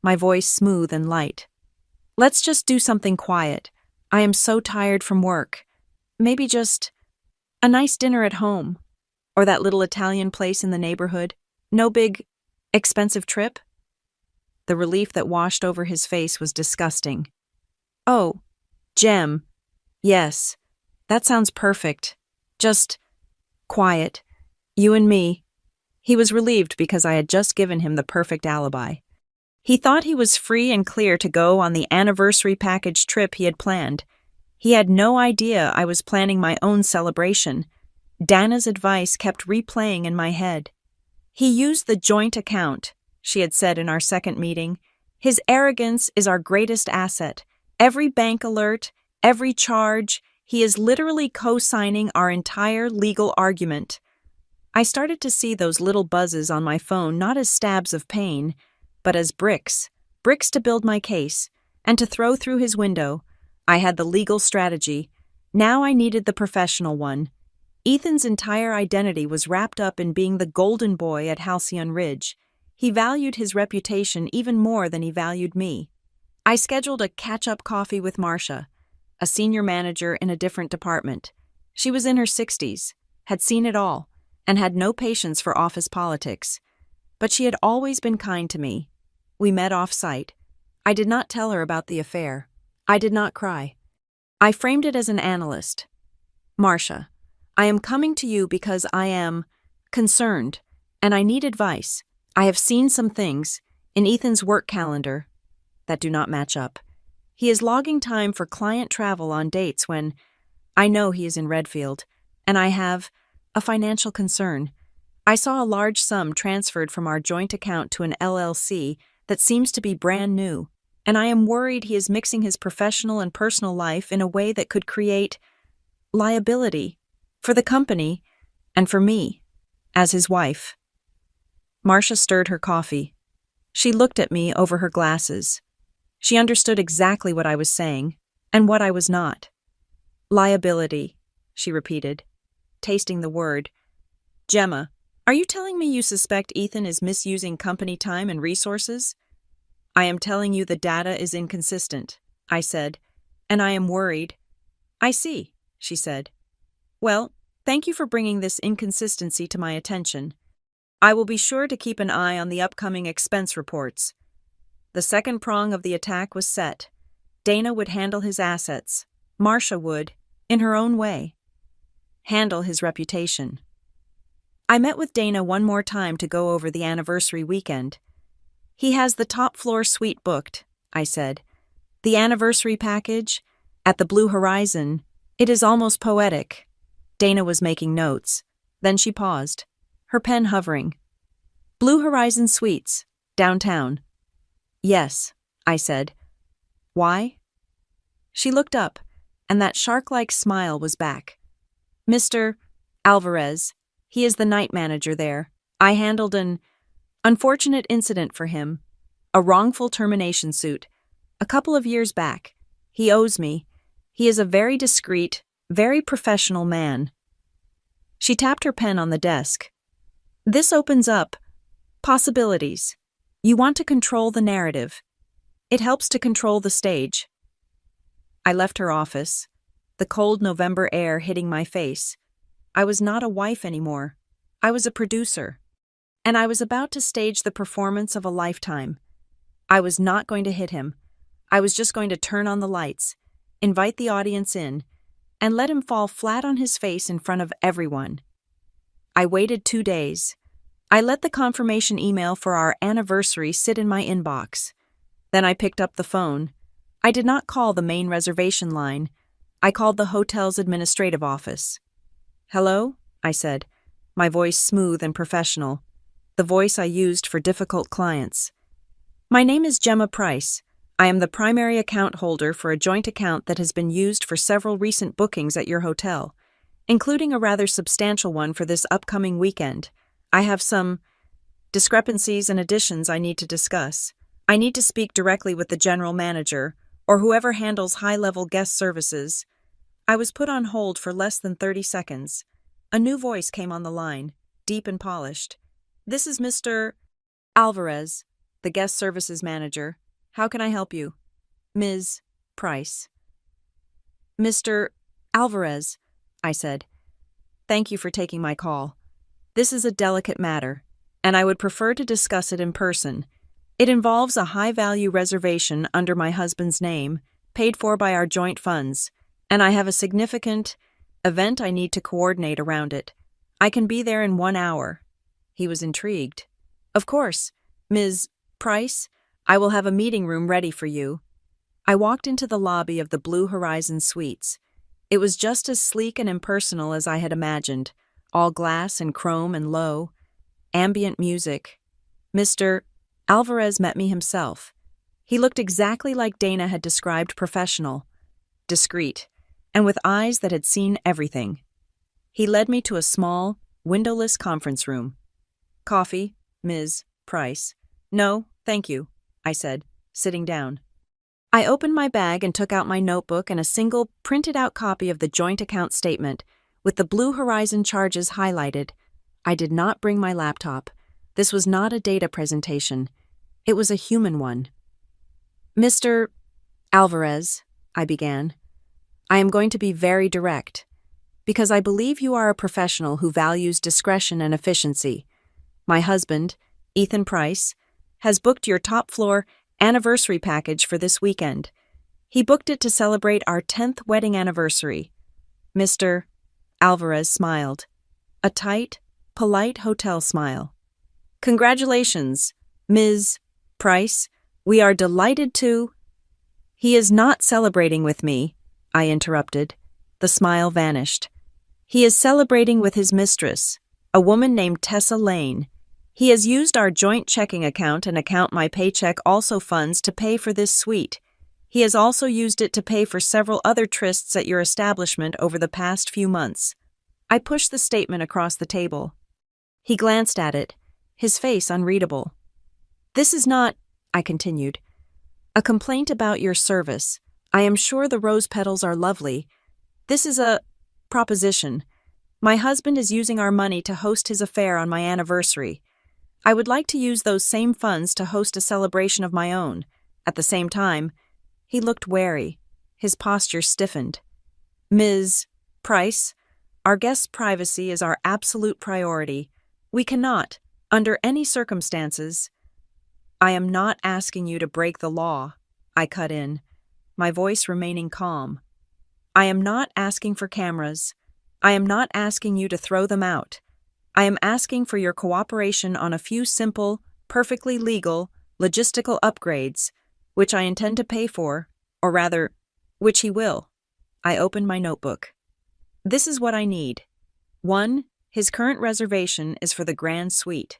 my voice smooth and light. "Let's just do something quiet. I am so tired from work. Maybe just a nice dinner at home, or that little Italian place in the neighborhood. No big, expensive trip." The relief that washed over his face was disgusting. "Oh, Jem. Yes, that sounds perfect. Just quiet. You and me." He was relieved because I had just given him the perfect alibi. He thought he was free and clear to go on the anniversary package trip he had planned. He had no idea I was planning my own celebration. Dana's advice kept replaying in my head. "He used the joint account," she had said in our second meeting. "His arrogance is our greatest asset. Every bank alert, every charge, he is literally co-signing our entire legal argument." I started to see those little buzzes on my phone not as stabs of pain, but as bricks to build my case, and to throw through his window. I had the legal strategy. Now I needed the professional one. Ethan's entire identity was wrapped up in being the golden boy at Halcyon Ridge. He valued his reputation even more than he valued me. I scheduled a catch-up coffee with Marcia, a senior manager in a different department. She was in her 60s, had seen it all, and had no patience for office politics. But she had always been kind to me. We met off-site. I did not tell her about the affair. I did not cry. I framed it as an analyst. "Marcia, I am coming to you because I am concerned, and I need advice. I have seen some things in Ethan's work calendar that do not match up. He is logging time for client travel on dates when I know he is in Redfield, and I have a financial concern. I saw a large sum transferred from our joint account to an LLC that seems to be brand new, and I am worried he is mixing his professional and personal life in a way that could create liability for the company and for me as his wife." Marcia stirred her coffee. She looked at me over her glasses. She understood exactly what I was saying and what I was not. "Liability," she repeated, tasting the word. "Gemma, are you telling me you suspect Ethan is misusing company time and resources?" "I am telling you the data is inconsistent," I said, "and I am worried." "I see," she said. "Well, thank you for bringing this inconsistency to my attention. I will be sure to keep an eye on the upcoming expense reports." The second prong of the attack was set. Dana would handle his assets. Marcia would, in her own way, handle his reputation. I met with Dana one more time to go over the anniversary weekend. "He has the top floor suite booked," I said. "The anniversary package, at the Blue Horizon, it is almost poetic." Dana was making notes. Then she paused, her pen hovering. "Blue Horizon Suites, downtown." "Yes," I said. "Why?" She looked up, and that shark-like smile was back. "Mr. Alvarez, he is the night manager there. I handled an Unfortunate incident for him. A wrongful termination suit. A couple of years back. He owes me. He is a very discreet, very professional man. She tapped her pen on the desk. This opens up possibilities. You want to control the narrative. It helps to control the stage. I left her office, the cold November air hitting my face. I was not a wife anymore. I was a producer. And I was about to stage the performance of a lifetime. I was not going to hit him. I was just going to turn on the lights, invite the audience in, and let him fall flat on his face in front of everyone. I waited 2 days. I let the confirmation email for our anniversary sit in my inbox. Then I picked up the phone. I did not call the main reservation line. I called the hotel's administrative office. "Hello?" I said, my voice smooth and professional, the voice I used for difficult clients. "My name is Gemma Price. I am the primary account holder for a joint account that has been used for several recent bookings at your hotel, including a rather substantial one for this upcoming weekend. I have some discrepancies and additions I need to discuss. I need to speak directly with the general manager or whoever handles high-level guest services." I was put on hold for less than 30 seconds. A new voice came on the line, deep and polished. "This is Mr. Alvarez, the guest services manager. How can I help you?" "Ms. Price." "Mr. Alvarez," I said. "Thank you for taking my call. This is a delicate matter, and I would prefer to discuss it in person. It involves a high-value reservation under my husband's name, paid for by our joint funds, and I have a significant event I need to coordinate around it. I can be there in 1 hour." He was intrigued. "Of course, Ms. Price, I will have a meeting room ready for you." I walked into the lobby of the Blue Horizon Suites. It was just as sleek and impersonal as I had imagined, all glass and chrome and low. Ambient music. Mr. Alvarez met me himself. He looked exactly like Dana had described professional, discreet, and with eyes that had seen everything. He led me to a small, windowless conference room. "Coffee, Ms. Price?" "No, thank you," I said, sitting down. I opened my bag and took out my notebook and a single, printed-out copy of the joint account statement, with the Blue Horizon charges highlighted. I did not bring my laptop. This was not a data presentation. It was a human one. "Mr. Alvarez," I began, "I am going to be very direct, because I believe you are a professional who values discretion and efficiency. My husband, Ethan Price, has booked your top-floor anniversary package for this weekend. He booked it to celebrate our 10th wedding anniversary." Mr. Alvarez smiled. A tight, polite hotel smile. "Congratulations, Ms. Price. We are delighted to—" "He is not celebrating with me," I interrupted. The smile vanished. "He is celebrating with his mistress, a woman named Tessa Lane. He has used our joint checking account and account My Paycheck also funds to pay for this suite. He has also used it to pay for several other trysts at your establishment over the past few months." I pushed the statement across the table. He glanced at it, his face unreadable. "This is not," I continued, "a complaint about your service. I am sure the rose petals are lovely. This is a proposition. My husband is using our money to host his affair on my anniversary. I would like to use those same funds to host a celebration of my own. At the same time," he looked wary. His posture stiffened. "Ms. Price, our guest's privacy is our absolute priority. We cannot, under any circumstances—" "I am not asking you to break the law," I cut in, my voice remaining calm. "I am not asking for cameras. I am not asking you to throw them out. I am asking for your cooperation on a few simple, perfectly legal, logistical upgrades, which I intend to pay for, or rather, which he will." I opened my notebook. "This is what I need. 1. His current reservation is for the Grand Suite.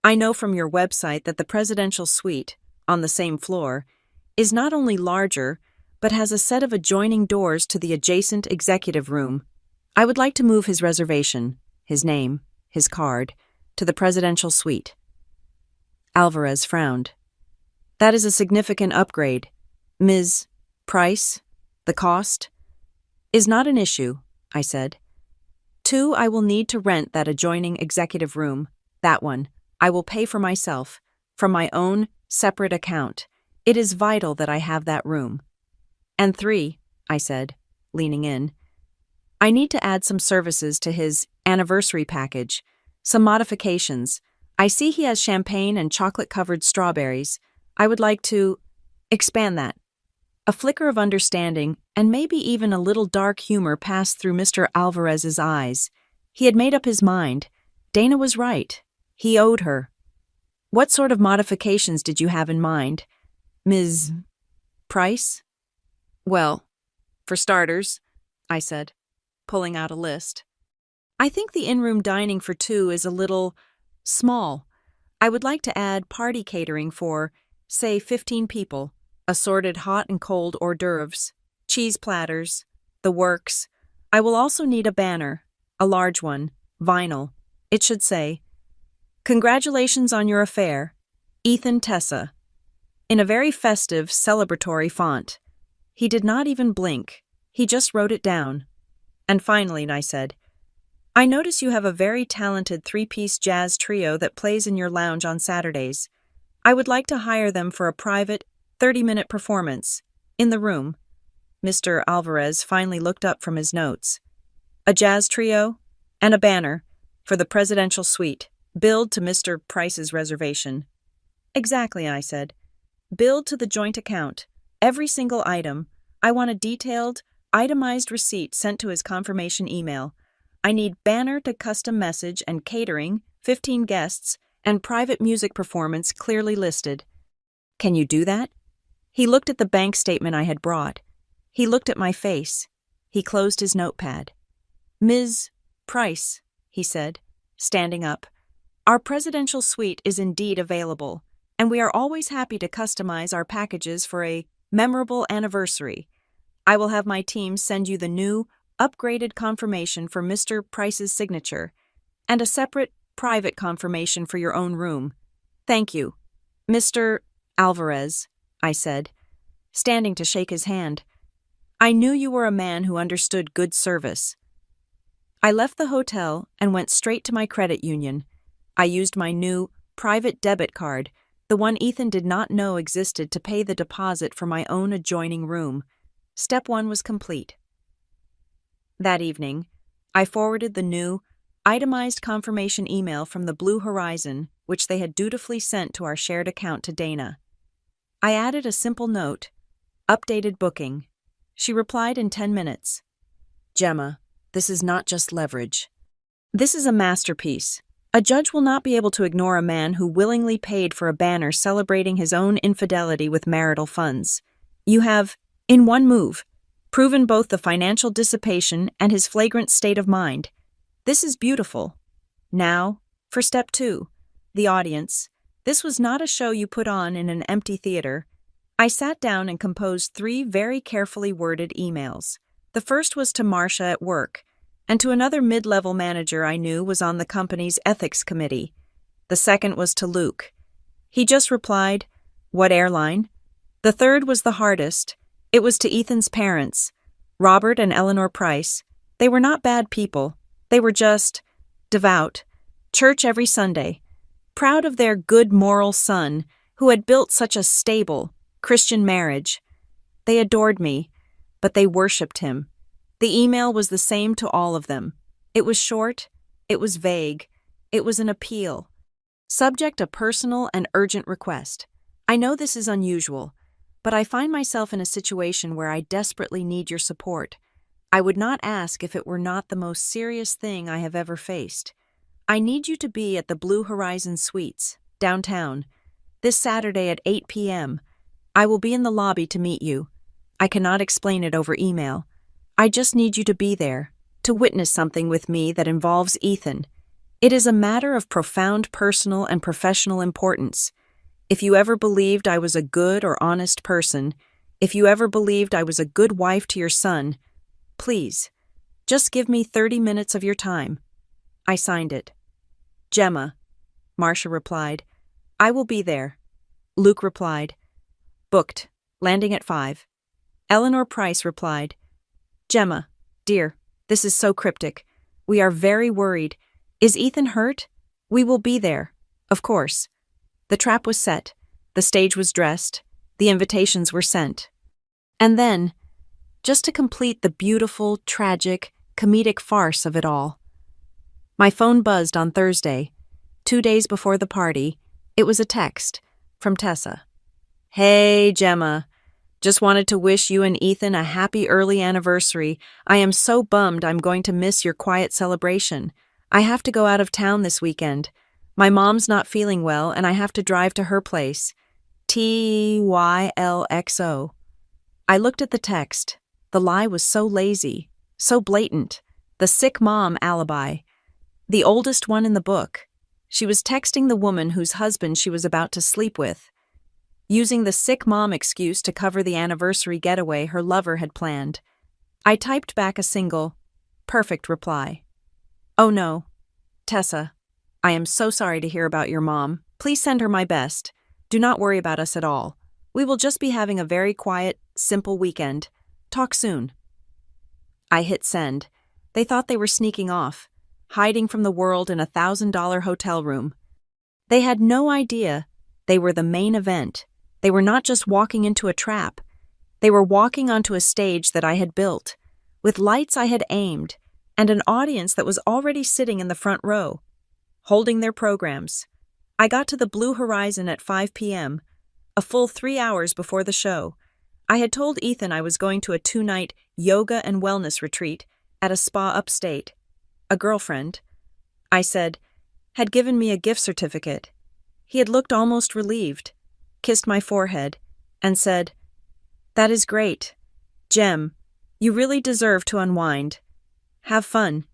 I know from your website that the Presidential Suite, on the same floor, is not only larger, but has a set of adjoining doors to the adjacent executive room. I would like to move his reservation, his name, his card, to the Presidential Suite." Alvarez frowned. That is a significant upgrade. Ms. Price, the cost, is not an issue, I said. 2, I will need to rent that adjoining executive room. That one, I will pay for myself, from my own separate account. It is vital that I have that room. And 3, I said, leaning in, I need to add some services to his anniversary package, some modifications. I see he has champagne and chocolate-covered strawberries. I would like to expand that. A flicker of understanding, and maybe even a little dark humor passed through Mr. Alvarez's eyes. He had made up his mind. Dana was right. He owed her. What sort of modifications did you have in mind, Ms. Price? Well, for starters, I said, pulling out a list. I think the in-room dining for 2 is a little small. I would like to add party catering for, say, 15 people, assorted hot and cold hors d'oeuvres, cheese platters, the works. I will also need a banner, a large one, vinyl. It should say, "Congratulations on your affair, Ethan Tessa," in a very festive, celebratory font. He did not even blink. He just wrote it down. And finally, I said, I notice you have a very talented 3-piece jazz trio that plays in your lounge on Saturdays. I would like to hire them for a private, 30-minute performance. In the room. Mr. Alvarez finally looked up from his notes. A jazz trio and a banner for the presidential suite. Billed to Mr. Price's reservation. Exactly, I said. Billed to the joint account. Every single item. I want a detailed, itemized receipt sent to his confirmation email. I need banner to custom message and catering, 15 guests, and private music performance clearly listed. Can you do that? He looked at the bank statement I had brought. He looked at my face. He closed his notepad. Ms. Price, he said, standing up, our presidential suite is indeed available, and we are always happy to customize our packages for a memorable anniversary. I will have my team send you the new, upgraded confirmation for Mr. Price's signature, and a separate, private confirmation for your own room. Thank you. Mr. Alvarez, I said, standing to shake his hand. I knew you were a man who understood good service. I left the hotel and went straight to my credit union. I used my new private debit card, the one Ethan did not know existed, to pay the deposit for my own adjoining room. Step 1 was complete. That evening, I forwarded the new, itemized confirmation email from the Blue Horizon, which they had dutifully sent to our shared account, to Dana. I added a simple note, updated booking. She replied in 10 minutes. Gemma, this is not just leverage. This is a masterpiece. A judge will not be able to ignore a man who willingly paid for a banner celebrating his own infidelity with marital funds. You have, in one move, proven both the financial dissipation and his flagrant state of mind. This is beautiful. Now, for step 2, the audience. This was not a show you put on in an empty theater. I sat down and composed 3 very carefully worded emails. The first was to Marcia at work, and to another mid-level manager I knew was on the company's ethics committee. The second was to Luke. He just replied, "What airline?" The third was the hardest. It was to Ethan's parents, Robert and Eleanor Price. They were not bad people. They were just devout, church every Sunday, proud of their good moral son who had built such a stable Christian marriage. They adored me, but they worshipped him. The email was the same to all of them. It was short, it was vague, it was an appeal. Subject: a personal and urgent request. I know this is unusual, but I find myself in a situation where I desperately need your support. I would not ask if it were not the most serious thing I have ever faced. I need you to be at the Blue Horizon Suites, downtown, this Saturday at 8 p.m. I will be in the lobby to meet you. I cannot explain it over email. I just need you to be there, to witness something with me that involves Ethan. It is a matter of profound personal and professional importance. If you ever believed I was a good or honest person, if you ever believed I was a good wife to your son, please, just give me 30 minutes of your time. I signed it. Gemma, Marcia replied. I will be there. Luke replied. Booked. Landing at 5. Eleanor Price replied. Gemma, dear, this is so cryptic. We are very worried. Is Ethan hurt? We will be there. Of course. The trap was set. The stage was dressed. The invitations were sent. And then, just to complete the beautiful, tragic, comedic farce of it all, my phone buzzed on Thursday. 2 days before the party, it was a text from Tessa. Hey, Gemma. Just wanted to wish you and Ethan a happy early anniversary. I am so bummed I'm going to miss your quiet celebration. I have to go out of town this weekend. My mom's not feeling well and I have to drive to her place. TYLXO. I looked at the text. The lie was so lazy, so blatant. The sick mom alibi. The oldest one in the book. She was texting the woman whose husband she was about to sleep with, using the sick mom excuse to cover the anniversary getaway her lover had planned. I typed back a single, perfect reply. Oh no, Tessa, I am so sorry to hear about your mom. Please send her my best. Do not worry about us at all. We will just be having a very quiet, simple weekend. Talk soon. I hit send. They thought they were sneaking off, hiding from the world in a $1,000 hotel room. They had no idea they were the main event. They were not just walking into a trap. They were walking onto a stage that I had built, with lights I had aimed, and an audience that was already sitting in the front row, holding their programs. I got to the Blue Horizon at 5 p.m., a full 3 hours before the show. I had told Ethan I was going to a 2-night yoga and wellness retreat at a spa upstate. A girlfriend, I said, had given me a gift certificate. He had looked almost relieved, kissed my forehead, and said, That is great. Gem, you really deserve to unwind. Have fun.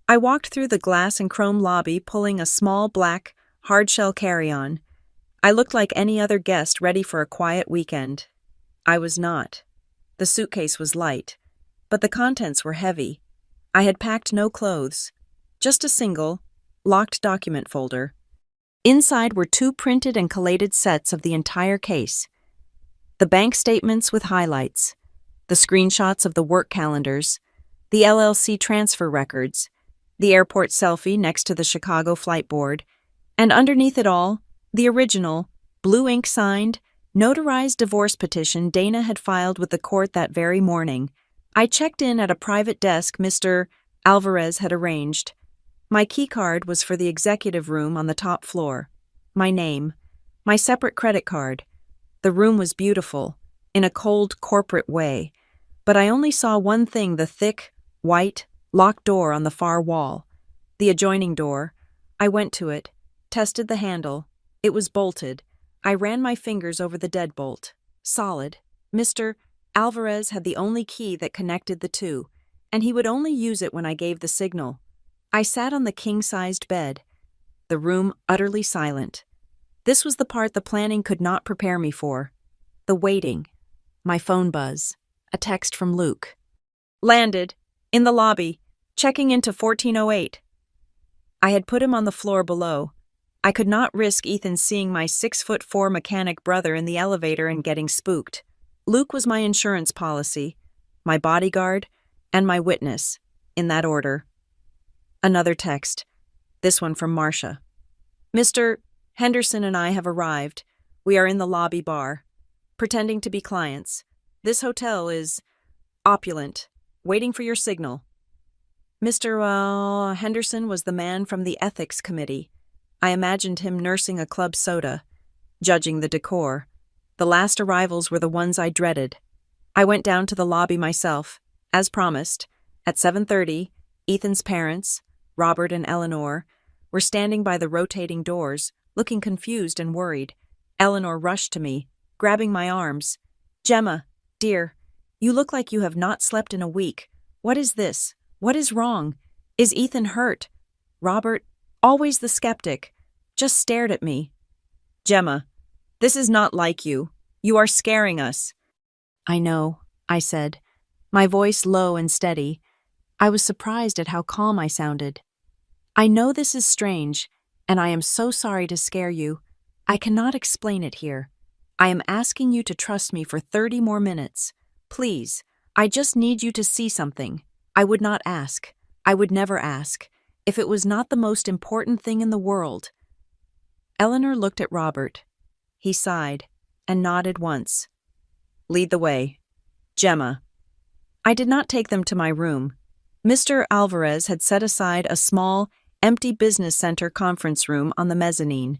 I walked through the glass and chrome lobby pulling a small black, hard-shell carry-on. I looked like any other guest ready for a quiet weekend. I was not. The suitcase was light, but the contents were heavy. I had packed no clothes, just a single, locked document folder. Inside were 2 printed and collated sets of the entire case. The bank statements with highlights, the screenshots of the work calendars, the LLC transfer records, the airport selfie next to the Chicago flight board, and underneath it all, the original, blue ink signed, notarized divorce petition Dana had filed with the court that very morning. I checked in at a private desk Mr. Alvarez had arranged. My keycard was for the executive room on the top floor. My name, my separate credit card. The room was beautiful, in a cold corporate way, but I only saw one thing: the thick, white, locked door on the far wall. The adjoining door. I went to it, tested the handle. It was bolted. I ran my fingers over the deadbolt. Solid. Mr. Alvarez had the only key that connected the two, and he would only use it when I gave the signal. I sat on the king-sized bed, the room utterly silent. This was the part the planning could not prepare me for. The waiting. My phone buzz. A text from Luke. Landed. In the lobby. Checking into 1408. I had put him on the floor below. I could not risk Ethan seeing my 6'4" mechanic brother in the elevator and getting spooked. Luke was my insurance policy, my bodyguard, and my witness, in that order. Another text, this one from Marcia. Mr. Henderson and I have arrived. We are in the lobby bar, pretending to be clients. This hotel is opulent, waiting for your signal. Mr. Henderson was the man from the ethics committee. I imagined him nursing a club soda, judging the decor. The last arrivals were the ones I dreaded. I went down to the lobby myself, as promised. At 7:30, Ethan's parents, Robert and Eleanor, were standing by the rotating doors, looking confused and worried. Eleanor rushed to me, grabbing my arms. Gemma, dear, you look like you have not slept in a week. What is this? What is wrong? Is Ethan hurt? Robert, always the skeptic, just stared at me. Gemma, this is not like you. You are scaring us. I know, I said, my voice low and steady. I was surprised at how calm I sounded. I know this is strange, and I am so sorry to scare you, I cannot explain it here. I am asking you to trust me for 30 more minutes. Please, I just need you to see something. I would not ask. I would never ask. If it was not the most important thing in the world. Eleanor looked at Robert. He sighed and nodded once. Lead the way. Gemma. I did not take them to my room. Mr. Alvarez had set aside a small, empty business center conference room on the mezzanine.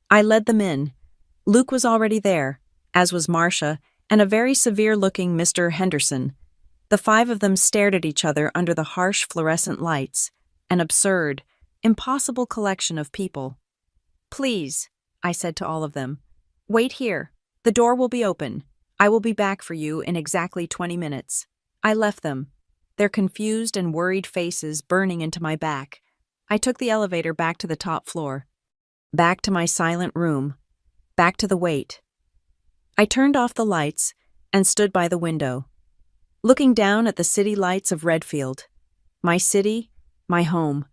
I led them in. Luke was already there, as was Marcia, and a very severe-looking Mr. Henderson. The five of them stared at each other under the harsh fluorescent lights, an absurd, impossible collection of people. Please, I said to all of them, wait here. The door will be open. I will be back for you in exactly 20 minutes. I left them, their confused and worried faces burning into my back. I took the elevator back to the top floor. Back to my silent room. Back to the wait. I turned off the lights and stood by the window, looking down at the city lights of Redfield. My city, my home.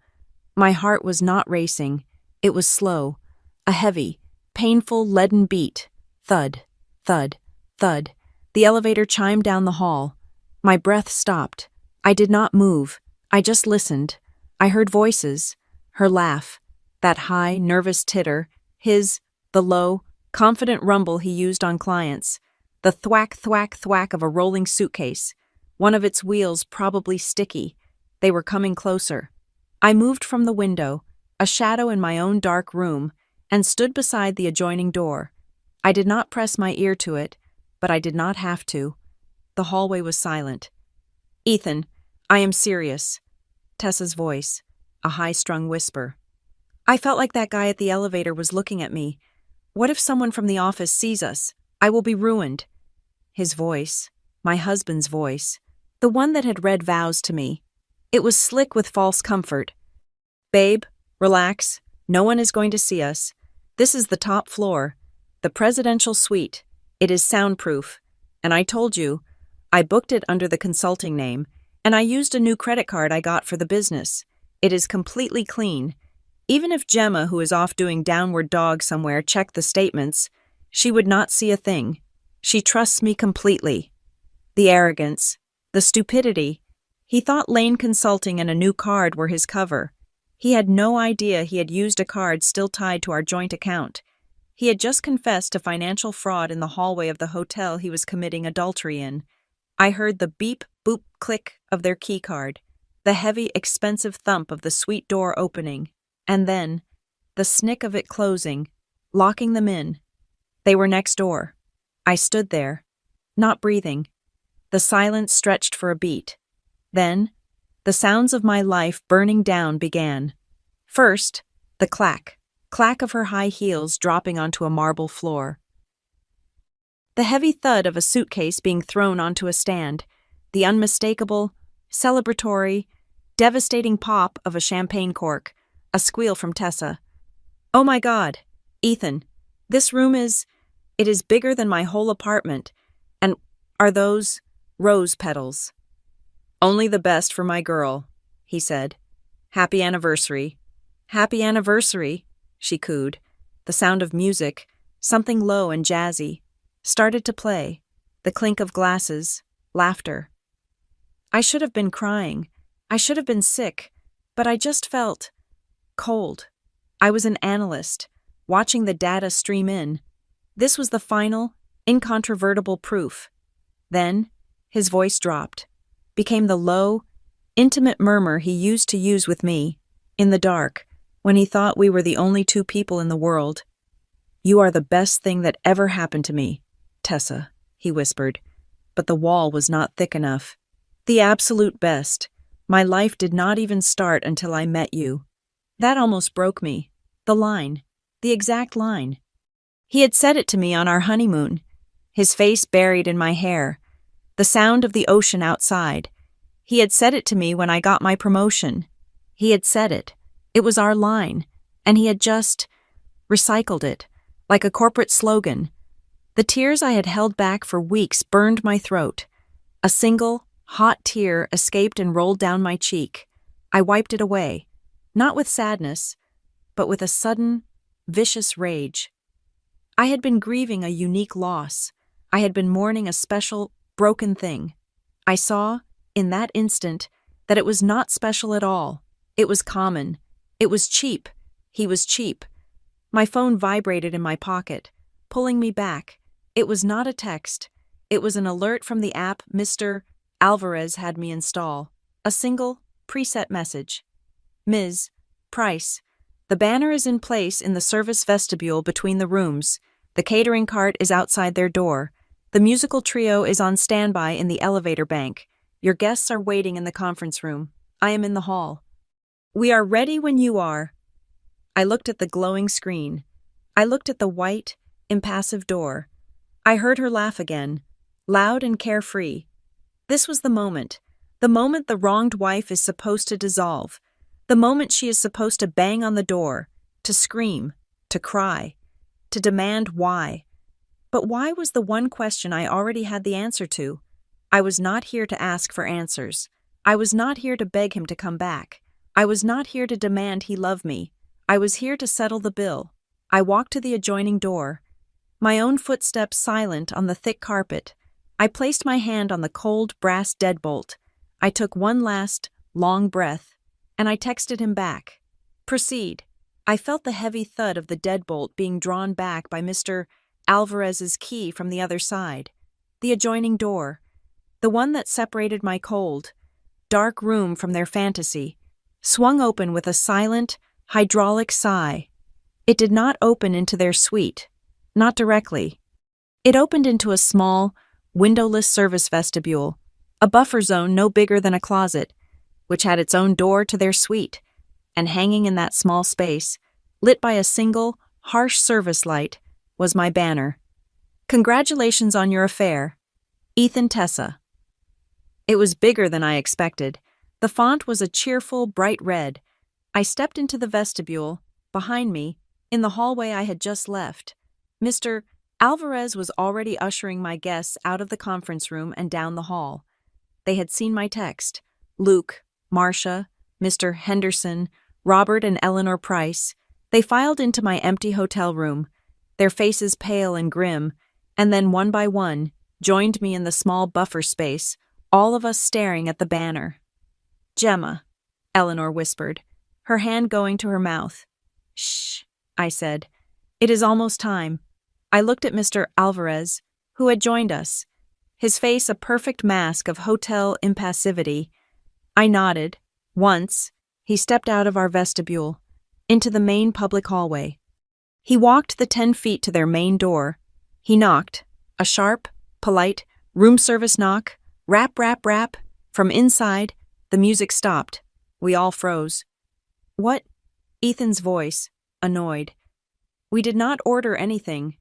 My heart was not racing. It was slow, a heavy, painful, leaden beat. Thud, thud, thud. The elevator chimed down the hall. My breath stopped. I did not move. I just listened. I heard voices. Her laugh. That high, nervous titter. The low, confident rumble he used on clients. The thwack, thwack, thwack of a rolling suitcase. One of its wheels probably sticky. They were coming closer. I moved from the window, a shadow in my own dark room, and stood beside the adjoining door. I did not press my ear to it, but I did not have to. The hallway was silent. Ethan, I am serious. Tessa's voice, a high-strung whisper. I felt like that guy at the elevator was looking at me. What if someone from the office sees us? I will be ruined. His voice, my husband's voice, the one that had read vows to me. It was slick with false comfort. Babe, relax. No one is going to see us. This is the top floor, the presidential suite. It is soundproof. And I told you, I booked it under the consulting name, and I used a new credit card I got for the business. It is completely clean. Even if Gemma, who is off doing downward dog somewhere, checked the statements, she would not see a thing. She trusts me completely. The arrogance, the stupidity. He thought Lane Consulting and a new card were his cover. He had no idea he had used a card still tied to our joint account. He had just confessed to financial fraud in the hallway of the hotel he was committing adultery in. I heard the beep, boop, click of their key card, the heavy, expensive thump of the suite door opening, and then the snick of it closing, locking them in. They were next door. I stood there, not breathing. The silence stretched for a beat. Then, the sounds of my life burning down began. First, the clack of her high heels dropping onto a marble floor. The heavy thud of a suitcase being thrown onto a stand. The unmistakable, celebratory, devastating pop of a champagne cork. A squeal from Tessa. Oh my God, Ethan, this room it is bigger than my whole apartment. And are those rose petals? Only the best for my girl, he said. Happy anniversary. Happy anniversary, she cooed. The sound of music, something low and jazzy, started to play. The clink of glasses, laughter. I should have been crying. I should have been sick, but I just felt cold. I was an analyst, watching the data stream in. This was the final, incontrovertible proof. Then, his voice dropped, became the low, intimate murmur he used to use with me, in the dark, when he thought we were the only two people in the world. You are the best thing that ever happened to me, Tessa, he whispered, but the wall was not thick enough. The absolute best. My life did not even start until I met you. That almost broke me. The line. The exact line. He had said it to me on our honeymoon, his face buried in my hair, the sound of the ocean outside. He had said it to me when I got my promotion. He had said it. It was our line, and he had just recycled it, like a corporate slogan. The tears I had held back for weeks burned my throat. A single, hot tear escaped and rolled down my cheek. I wiped it away, not with sadness, but with a sudden, vicious rage. I had been grieving a unique loss. I had been mourning a special, broken thing. I saw, in that instant, that it was not special at all. It was common. It was cheap. He was cheap. My phone vibrated in my pocket, pulling me back. It was not a text. It was an alert from the app Mr. Alvarez had me install. A single, preset message. Ms. Price, the banner is in place in the service vestibule between the rooms. The catering cart is outside their door. The musical trio is on standby in the elevator bank. Your guests are waiting in the conference room. I am in the hall. We are ready when you are. I looked at the glowing screen. I looked at the white, impassive door. I heard her laugh again, loud and carefree. This was the moment the wronged wife is supposed to dissolve, the moment she is supposed to bang on the door, to scream, to cry, to demand why. But why was the one question I already had the answer to? I was not here to ask for answers. I was not here to beg him to come back. I was not here to demand he love me. I was here to settle the bill. I walked to the adjoining door, my own footsteps silent on the thick carpet. I placed my hand on the cold brass deadbolt. I took one last, long breath, and I texted him back. Proceed. I felt the heavy thud of the deadbolt being drawn back by Mr. Alvarez's key from the other side. The adjoining door, the one that separated my cold, dark room from their fantasy, swung open with a silent, hydraulic sigh. It did not open into their suite, not directly. It opened into a small, windowless service vestibule, a buffer zone no bigger than a closet, which had its own door to their suite, and hanging in that small space, lit by a single, harsh service light, was my banner. Congratulations on your affair, Ethan Tessa. It was bigger than I expected. The font was a cheerful, bright red. I stepped into the vestibule. Behind me, in the hallway I had just left, Mr. Alvarez was already ushering my guests out of the conference room and down the hall. They had seen my text. Luke, Marcia, Mr. Henderson, Robert and Eleanor Price. They filed into my empty hotel room, their faces pale and grim, and then one by one joined me in the small buffer space, all of us staring at the banner. Gemma, Eleanor whispered, her hand going to her mouth. Shh, I said. It is almost time. I looked at Mr. Alvarez, who had joined us, his face a perfect mask of hotel impassivity. I nodded. Once, he stepped out of our vestibule, into the main public hallway. He walked the 10 feet to their main door. He knocked, a sharp, polite, room service knock, rap, rap, rap. From inside, the music stopped. We all froze. What? Ethan's voice, annoyed. We did not order anything.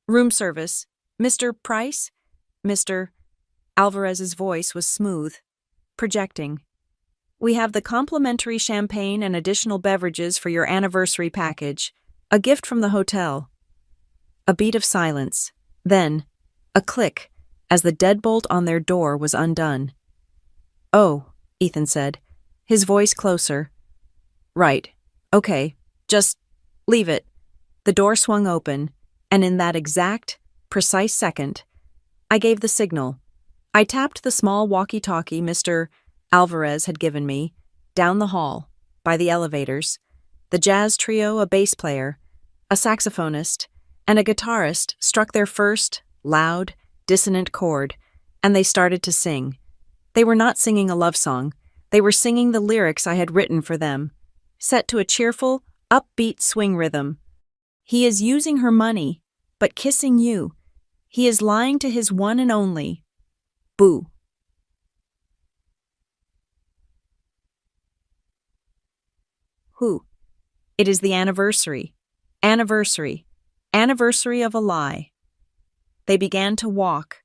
Room service. Mr. Price? Mr. Alvarez's voice was smooth, projecting. We have the complimentary champagne and additional beverages for your anniversary package. A gift from the hotel. A beat of silence. Then, a click, as the deadbolt on their door was undone. Oh, Ethan said, his voice closer. Right. Okay. Just leave it. The door swung open, and in that exact, precise second, I gave the signal. I tapped the small walkie-talkie Mr. Alvarez had given me, down the hall, by the elevators. The jazz trio, a bass player, a saxophonist, and a guitarist struck their first, loud, dissonant chord, and they started to sing. They were not singing a love song. They were singing the lyrics I had written for them, set to a cheerful, upbeat swing rhythm. He is using her money, but kissing you. He is lying to his one and only. Boo. Who? It is the anniversary. Anniversary. Anniversary of a lie. They began to walk,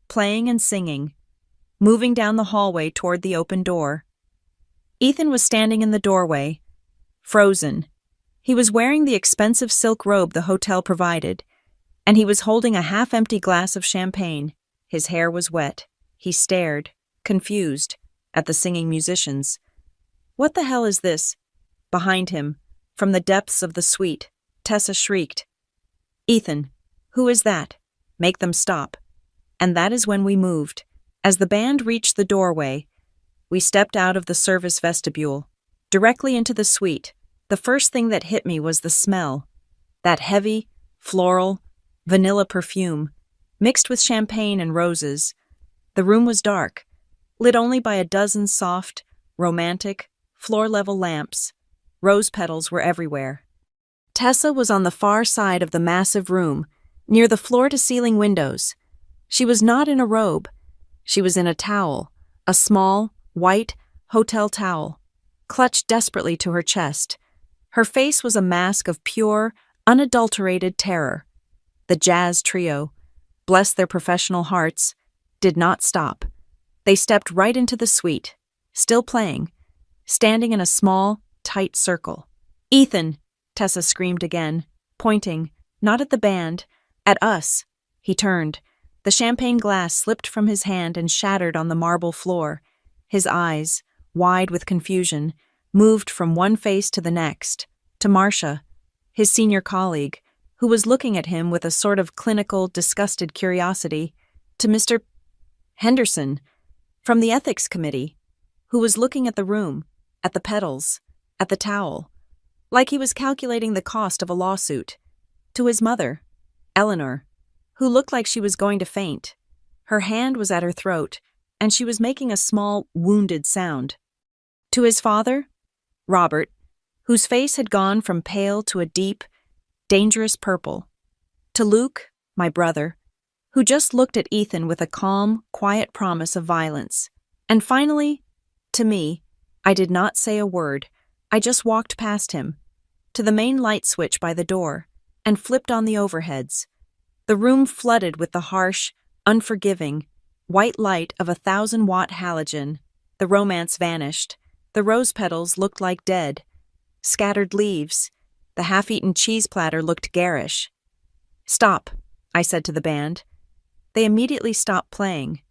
playing and singing, moving down the hallway toward the open door. Ethan was standing in the doorway, frozen. He was wearing the expensive silk robe the hotel provided, and he was holding a half-empty glass of champagne. His hair was wet. He stared, confused, at the singing musicians. What the hell is this? Behind him, from the depths of the suite, Tessa shrieked. Ethan, who is that? Make them stop. And that is when we moved. As the band reached the doorway, we stepped out of the service vestibule, directly into the suite. The first thing that hit me was the smell. That heavy, floral, vanilla perfume, mixed with champagne and roses. The room was dark, lit only by a dozen soft, romantic, floor-level lamps. Rose petals were everywhere. Tessa was on the far side of the massive room, near the floor-to-ceiling windows. She was not in a robe. She was in a towel, a small, white, hotel towel, clutched desperately to her chest. Her face was a mask of pure, unadulterated terror. The jazz trio, bless their professional hearts, did not stop. They stepped right into the suite, still playing, standing in a small, tight circle. "Ethan!" Tessa screamed again, pointing, not at the band, at us. He turned. The champagne glass slipped from his hand and shattered on the marble floor. His eyes, wide with confusion, moved from one face to the next, to Marcia, his senior colleague, who was looking at him with a sort of clinical, disgusted curiosity, to Mr. Henderson, from the ethics committee, who was looking at the room, at the petals, at the towel, like he was calculating the cost of a lawsuit, to his mother, Eleanor, who looked like she was going to faint. Her hand was at her throat, and she was making a small, wounded sound. To his father, Robert, whose face had gone from pale to a deep, dangerous purple. To Luke, my brother, who just looked at Ethan with a calm, quiet promise of violence. And finally, to me, I did not say a word. I just walked past him, to the main light switch by the door, and flipped on the overheads. The room flooded with the harsh, unforgiving, white light of 1,000-watt halogen. The romance vanished. The rose petals looked like dead, scattered leaves. The half-eaten cheese platter looked garish. "Stop," I said to the band. They immediately stopped playing.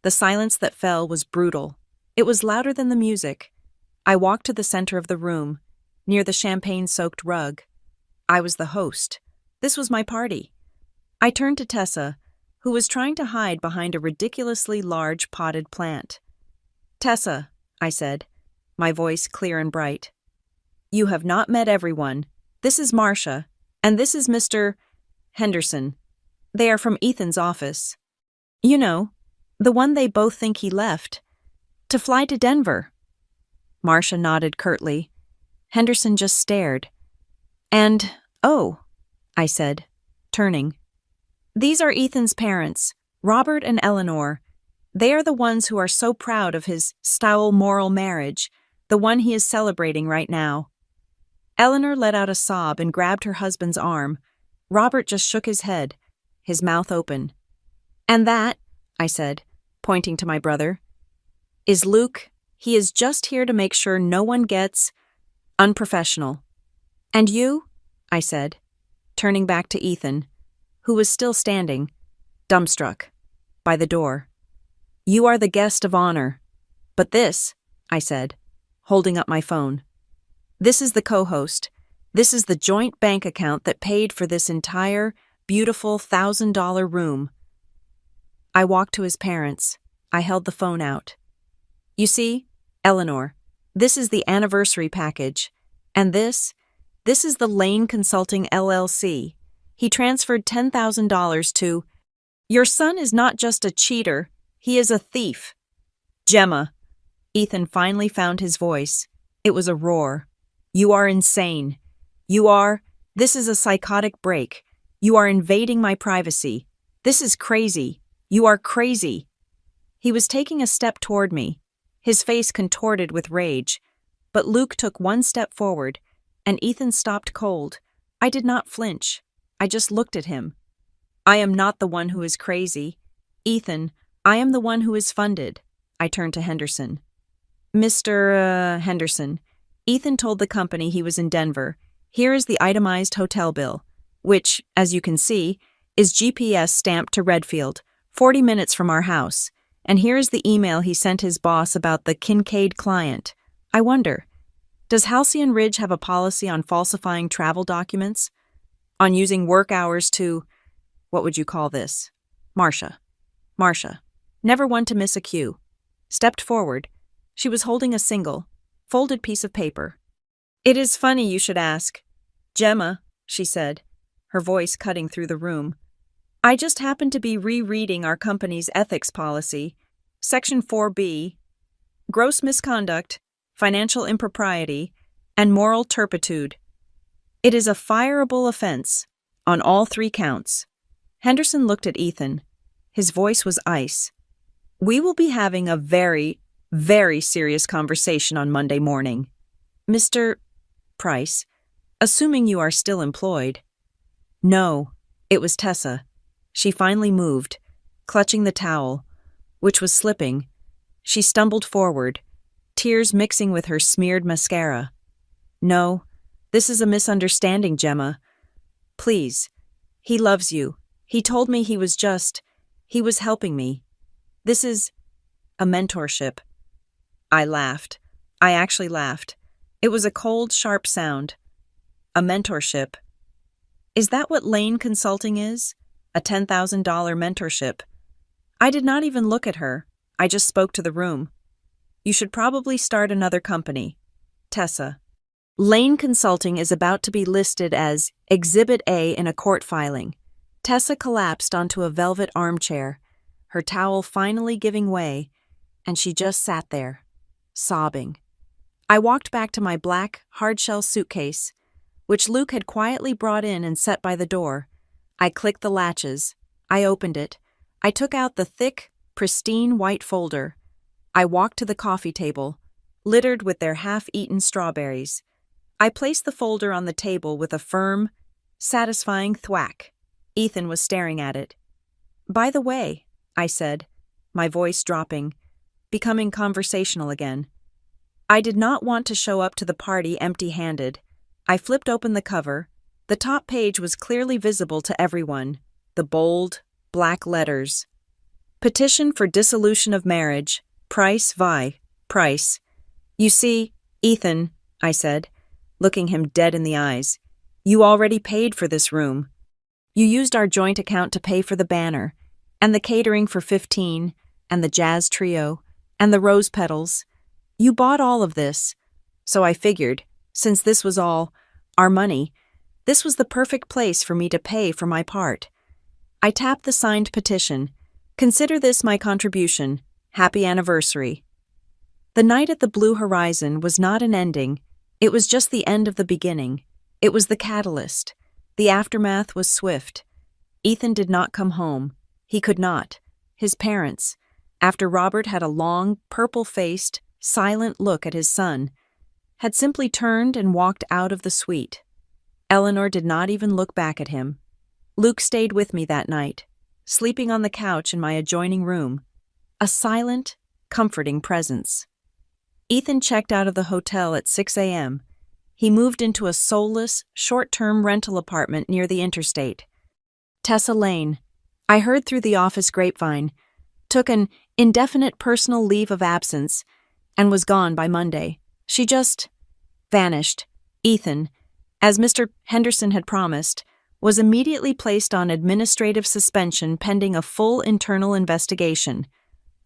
The silence that fell was brutal. It was louder than the music. I walked to the center of the room, near the champagne-soaked rug. I was the host. This was my party. I turned to Tessa, who was trying to hide behind a ridiculously large potted plant. "Tessa," I said, my voice clear and bright. "You have not met everyone. This is Marcia, and this is Mr. Henderson. They are from Ethan's office. You know, the one they both think he left. To fly to Denver." Marcia nodded curtly. Henderson just stared. "And, oh," I said, turning. "These are Ethan's parents, Robert and Eleanor. They are the ones who are so proud of his style moral marriage, the one he is celebrating right now." Eleanor let out a sob and grabbed her husband's arm. Robert just shook his head, his mouth open. "And that," I said, pointing to my brother, "is Luke. He is just here to make sure no one gets unprofessional." "And you," I said, turning back to Ethan, who was still standing, dumbstruck, by the door. "You are the guest of honor. But this," I said, holding up my phone, "this is the co-host. This is the joint bank account that paid for this entire, beautiful $1,000 room." I walked to his parents. I held the phone out. "You see, Eleanor, this is the anniversary package. And this is the Lane Consulting LLC. He transferred $10,000 to... Your son is not just a cheater, he is a thief." "Gemma." Ethan finally found his voice. It was a roar. "You are insane. This is a psychotic break. You are invading my privacy. This is crazy. You are crazy." He was taking a step toward me, his face contorted with rage. But Luke took one step forward, and Ethan stopped cold. I did not flinch. I just looked at him. "I am not the one who is crazy. Ethan, I am the one who is funded." I turned to Henderson. "Mr. Henderson, Ethan told the company he was in Denver. Here is the itemized hotel bill, which, as you can see, is GPS stamped to Redfield, 40 minutes from our house. And here is the email he sent his boss about the Kincaid client. I wonder, does Halcyon Ridge have a policy on falsifying travel documents? on using work hours to, what would you call this? Marcia, never one to miss a cue, stepped forward. She was holding a single, folded piece of paper. It is funny you should ask. Gemma, she said, her voice cutting through the room. I just happened to be rereading our company's ethics policy, Section 4B, gross misconduct, financial impropriety, and moral turpitude. It is a fireable offense on all 3 counts. Henderson looked at Ethan. His voice was ice. We will be having a very, very serious conversation on Monday morning. Mr. Price, assuming you are still employed. No, it was Tessa. She finally moved, clutching the towel, which was slipping. She stumbled forward, tears mixing with her smeared mascara. No, this is a misunderstanding, Gemma. Please. He loves you. He told me he was helping me. This is a mentorship. I laughed. I actually laughed. It was a cold, sharp sound. A mentorship. Is that what Lane Consulting is? A $10,000 mentorship. I did not even look at her. I just spoke to the room. You should probably start another company. Tessa. Lane Consulting is about to be listed as Exhibit A in a court filing. Tessa collapsed onto a velvet armchair, her towel finally giving way, and she just sat there, sobbing. I walked back to my black, hard-shell suitcase, which Luke had quietly brought in and set by the door. I clicked the latches. I opened it. I took out the thick, pristine white folder. I walked to the coffee table, littered with their half-eaten strawberries. I placed the folder on the table with a firm, satisfying thwack. Ethan was staring at it. By the way, I said, my voice dropping, becoming conversational again. I did not want to show up to the party empty-handed. I flipped open the cover. The top page was clearly visible to everyone, the bold, black letters. Petition for dissolution of marriage, Price vi. Price. You see, Ethan, I said, looking him dead in the eyes, you already paid for this room. You used our joint account to pay for the banner, and the catering for 15, and the jazz trio, and the rose petals. You bought all of this. So I figured, since this was all our money, this was the perfect place for me to pay for my part. I tapped the signed petition. Consider this my contribution. Happy anniversary. The night at the Blue Horizon was not an ending. It was just the end of the beginning. It was the catalyst. The aftermath was swift. Ethan did not come home. He could not. His parents, after Robert had a long, purple-faced, silent look at his son, had simply turned and walked out of the suite. Eleanor did not even look back at him. Luke stayed with me that night, sleeping on the couch in my adjoining room, a silent, comforting presence. Ethan checked out of the hotel at 6 a.m. He moved into a soulless, short-term rental apartment near the interstate. Tessa Lane, I heard through the office grapevine, took an indefinite personal leave of absence and was gone by Monday. She just vanished. Ethan, as Mr. Henderson had promised, was immediately placed on administrative suspension pending a full internal investigation.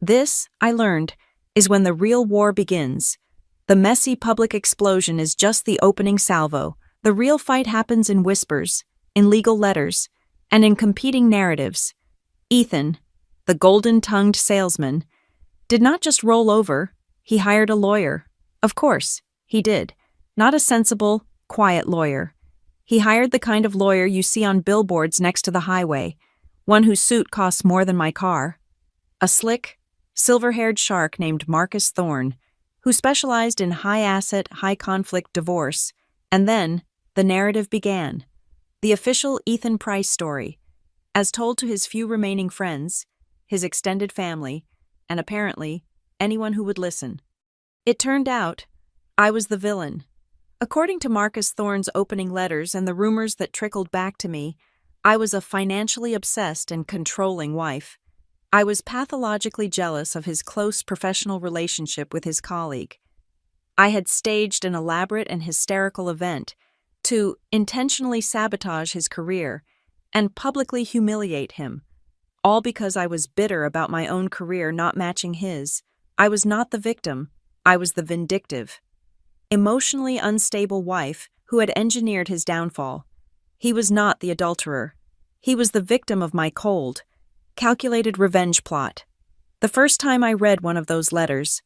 This, I learned, is when the real war begins. The messy public explosion is just the opening salvo. The real fight happens in whispers, in legal letters, and in competing narratives. Ethan, the golden-tongued salesman, did not just roll over, he hired a lawyer. Of course, he did. Not a sensible, quiet lawyer. He hired the kind of lawyer you see on billboards next to the highway, one whose suit costs more than my car. A slick, silver-haired shark named Marcus Thorne, who specialized in high-asset, high-conflict divorce, and then the narrative began. The official Ethan Price story, as told to his few remaining friends, his extended family, and apparently anyone who would listen. It turned out I was the villain. According to Marcus Thorne's opening letters and the rumors that trickled back to me, I was a financially obsessed and controlling wife. I was pathologically jealous of his close professional relationship with his colleague. I had staged an elaborate and hysterical event, to intentionally sabotage his career and publicly humiliate him, all because I was bitter about my own career not matching his. I was not the victim, I was the vindictive, emotionally unstable wife who had engineered his downfall. He was not the adulterer. He was the victim of my cold, calculated revenge plot. The first time I read one of those letters,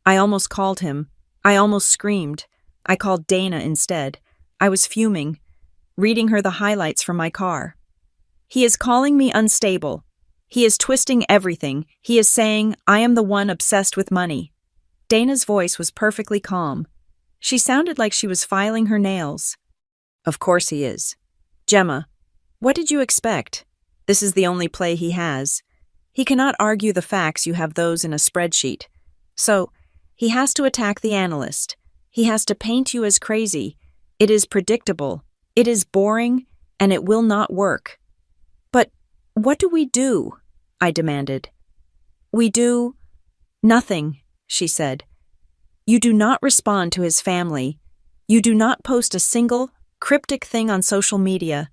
I almost called him. I almost screamed. I called Dana instead. I was fuming, reading her the highlights from my car. He is calling me unstable. He is twisting everything. He is saying I am the one obsessed with money. Dana's voice was perfectly calm. She sounded like she was filing her nails. Of course he is. Gemma, what did you expect? This is the only play he has. He cannot argue the facts, you have those in a spreadsheet. So, he has to attack the analyst. He has to paint you as crazy. It is predictable. It is boring, and it will not work. But what do we do? I demanded. We do nothing, she said. You do not respond to his family. You do not post a single, cryptic thing on social media.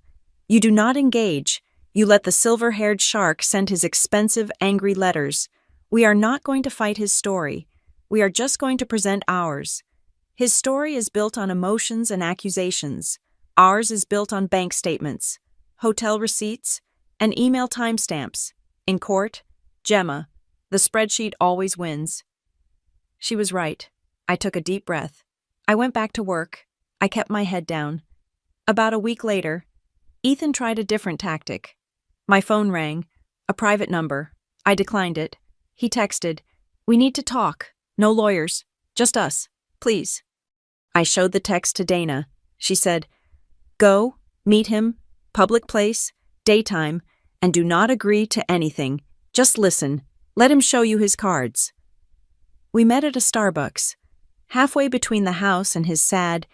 You do not engage. You let the silver-haired shark send his expensive, angry letters. We are not going to fight his story. We are just going to present ours. His story is built on emotions and accusations. Ours is built on bank statements, hotel receipts, and email timestamps. In court, Gemma, the spreadsheet always wins. She was right. I took a deep breath. I went back to work. I kept my head down. About a week later, Ethan tried a different tactic. My phone rang, a private number. I declined it. He texted, "We need to talk. No lawyers. Just us. Please." I showed the text to Dana. She said, "Go, meet him, public place, daytime, and do not agree to anything. Just listen. Let him show you his cards." We met at a Starbucks, halfway between the house and his sad,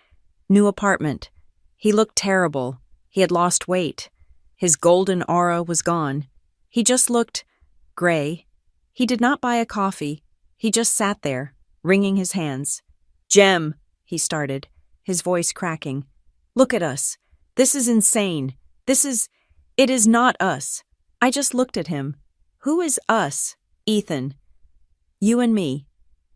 new apartment. He looked terrible. He had lost weight. His golden aura was gone. He just looked gray. He did not buy a coffee. He just sat there, wringing his hands. "Gem," he started, his voice cracking. "Look at us. This is insane. It is not us." I just looked at him. "Who is us?" "Ethan. You and me.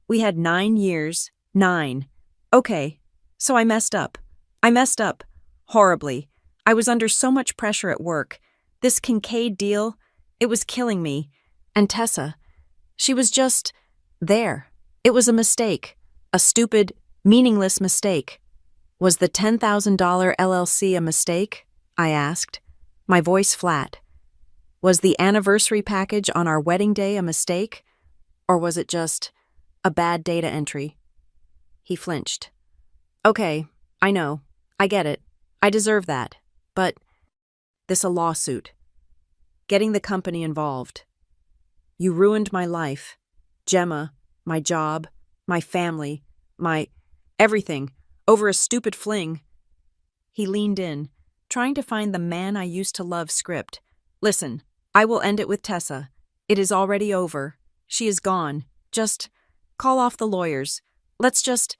We had 9 years. 9. Okay, so I messed up. I messed up. Horribly. I was under so much pressure at work. This Kincaid deal, it was killing me. And Tessa, she was just there. It was a mistake. A stupid, meaningless mistake. Was the $10,000 LLC a mistake? I asked, my voice flat. Was the anniversary package on our wedding day a mistake? Or was it just a bad data entry? He flinched. Okay, I know. I get it. I deserve that. But this a lawsuit. Getting the company involved. You ruined my life. Gemma, my job, my family, my everything, over a stupid fling. He leaned in, trying to find the man I used to love script. Listen, I will end it with Tessa. It is already over. She is gone. Just call off the lawyers. Let's just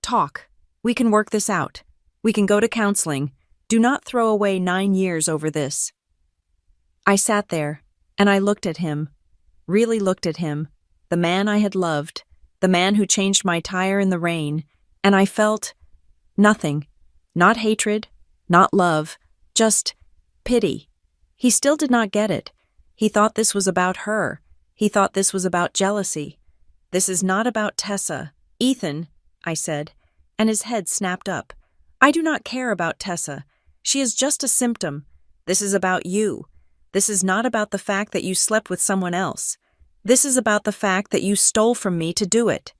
talk. We can work this out. We can go to counseling. Do not throw away 9 years over this. I sat there, and I looked at him, really looked at him, the man I had loved, the man who changed my tire in the rain, and I felt nothing, not hatred, not love, just pity. He still did not get it. He thought this was about her. He thought this was about jealousy. This is not about Tessa. Ethan, I said, and his head snapped up. I do not care about Tessa. She is just a symptom. This is about you. This is not about the fact that you slept with someone else. This is about the fact that you stole from me to do it.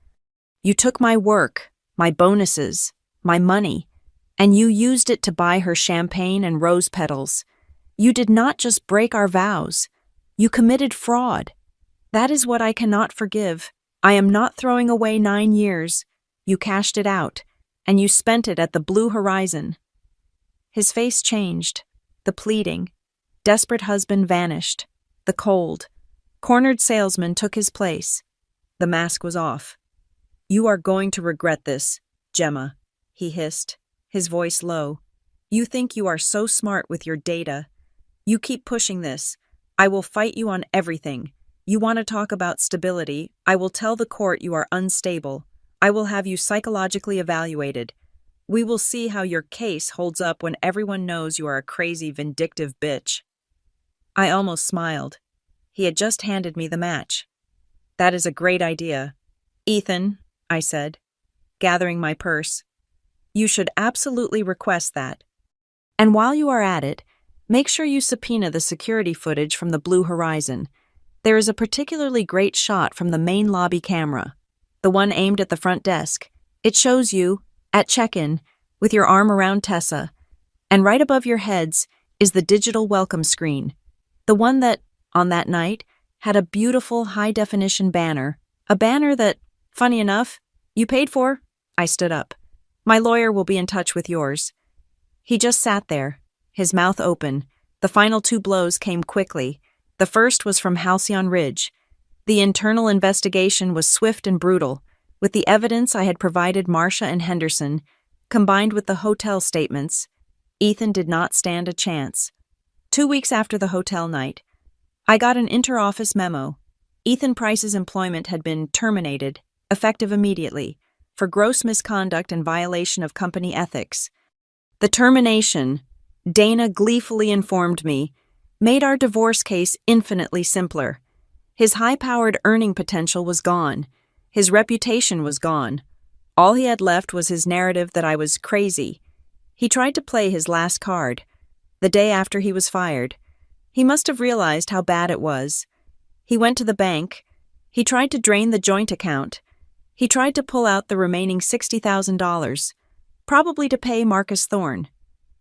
You took my work, my bonuses, my money, and you used it to buy her champagne and rose petals. You did not just break our vows. You committed fraud. That is what I cannot forgive. I am not throwing away 9 years. You cashed it out, and you spent it at the Blue Horizon. His face changed. The pleading, desperate husband vanished. The cold, cornered salesman took his place. The mask was off. You are going to regret this, Gemma, he hissed, his voice low. You think you are so smart with your data. You keep pushing this. I will fight you on everything. You want to talk about stability. I will tell the court you are unstable. I will have you psychologically evaluated. We will see how your case holds up when everyone knows you are a crazy, vindictive bitch. I almost smiled. He had just handed me the match. That is a great idea. Ethan, I said, gathering my purse, you should absolutely request that. And while you are at it, make sure you subpoena the security footage from the Blue Horizon. There is a particularly great shot from the main lobby camera, the one aimed at the front desk. It shows you, at check-in, with your arm around Tessa, and right above your heads is the digital welcome screen, the one that, on that night, had a beautiful high-definition banner, a banner that, funny enough, you paid for. I stood up. My lawyer will be in touch with yours. He just sat there, his mouth open. The final 2 blows came quickly. The first was from Halcyon Ridge. The internal investigation was swift and brutal. With the evidence I had provided Marcia and Henderson, combined with the hotel statements, Ethan did not stand a chance. 2 weeks after the hotel night, I got an inter-office memo. Ethan Price's employment had been terminated, effective immediately, for gross misconduct and violation of company ethics. The termination, Dana gleefully informed me, made our divorce case infinitely simpler. His high-powered earning potential was gone. His reputation was gone. All he had left was his narrative that I was crazy. He tried to play his last card. The day after he was fired, he must have realized how bad it was. He went to the bank. He tried to drain the joint account. He tried to pull out the remaining $60,000, probably to pay Marcus Thorne.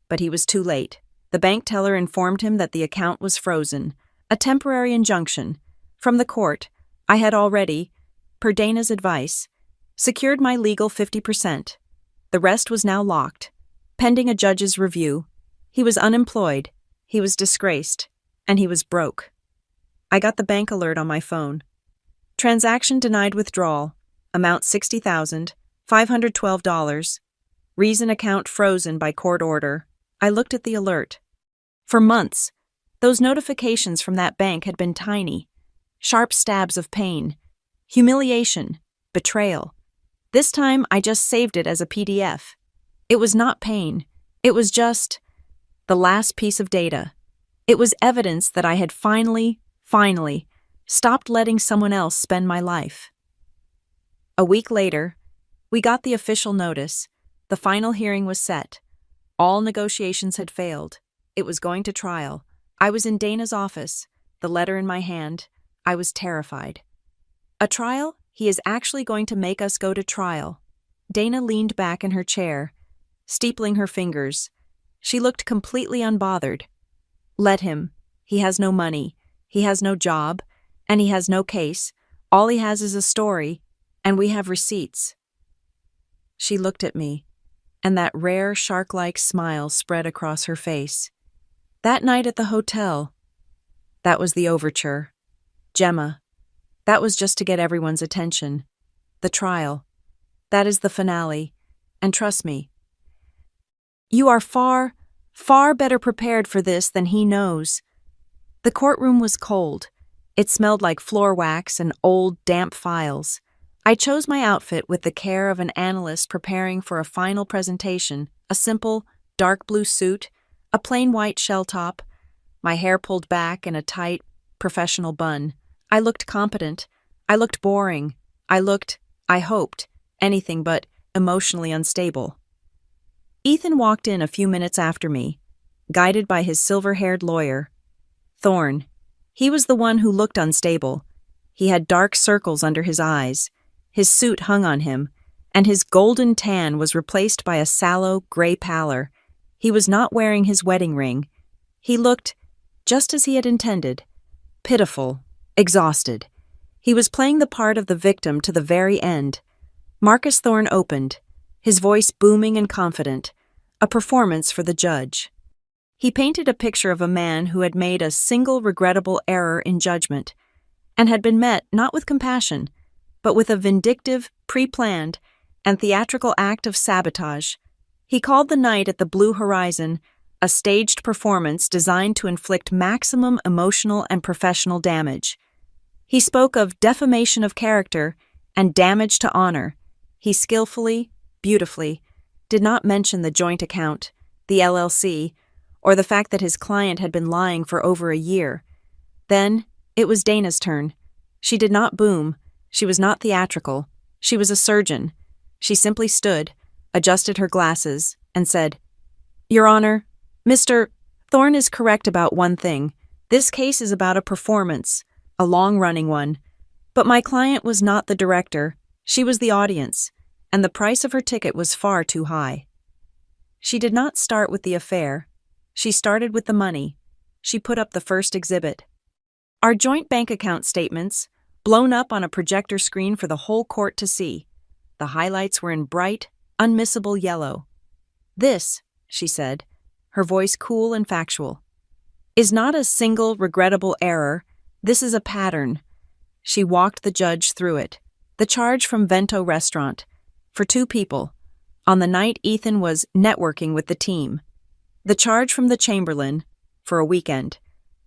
But he was too late. The bank teller informed him that the account was frozen, a temporary injunction. From the court, I had already, per Dana's advice, secured my legal 50%. The rest was now locked, pending a judge's review. He was unemployed, he was disgraced, and he was broke. I got the bank alert on my phone. Transaction denied withdrawal, amount $60,512. Reason account frozen by court order. I looked at the alert. For months, those notifications from that bank had been tiny. Sharp stabs of pain, humiliation, betrayal. This time I just saved it as a PDF. It was not pain. It was just the last piece of data. It was evidence that I had finally stopped letting someone else spend my life. A week later, we got the official notice. The final hearing was set. All negotiations had failed. It was going to trial. I was in Dana's office, the letter in my hand. I was terrified. A trial? He is actually going to make us go to trial. Dana leaned back in her chair, steepling her fingers. She looked completely unbothered. Let him. He has no money. He has no job. And he has no case. All he has is a story. And we have receipts. She looked at me, and that rare shark-like smile spread across her face. That night at the hotel, that was the overture. Gemma, that was just to get everyone's attention. The trial, that is the finale. And trust me, you are far better prepared for this than he knows. The courtroom was cold. It smelled like floor wax and old, damp files. I chose my outfit with the care of an analyst preparing for a final presentation, a simple, dark blue suit, a plain white shell top, my hair pulled back in a tight, professional bun. I looked competent. I looked boring. I hoped, anything but emotionally unstable. Ethan walked in a few minutes after me, guided by his silver-haired lawyer. Thorne. He was the one who looked unstable. He had dark circles under his eyes. His suit hung on him, and his golden tan was replaced by a sallow, gray pallor. He was not wearing his wedding ring. He looked, just as he had intended, pitiful, exhausted. He was playing the part of the victim to the very end. Marcus Thorne opened, his voice booming and confident, a performance for the judge. He painted a picture of a man who had made a single regrettable error in judgment, and had been met not with compassion, but with a vindictive, pre-planned, and theatrical act of sabotage. He called the night at the Blue Horizon a staged performance designed to inflict maximum emotional and professional damage. He spoke of defamation of character and damage to honor. He skillfully, beautifully, did not mention the joint account, the LLC, or the fact that his client had been lying for over a year. Then, it was Dana's turn. She did not boom. She was not theatrical. She was a surgeon. She simply stood, adjusted her glasses, and said, "Your Honor, Mr. Thorne is correct about one thing. This case is about a performance, a long-running one. But my client was not the director. She was the audience, and the price of her ticket was far too high." She did not start with the affair. She started with the money. She put up the first exhibit. Our joint bank account statements, blown up on a projector screen for the whole court to see. The highlights were in bright, unmissable yellow. "This," she said, her voice cool and factual, "is not a single regrettable error. This is a pattern." She walked the judge through it. The charge from Vento Restaurant, for 2 people, on the night Ethan was networking with the team. The charge from the Chamberlain, for a weekend,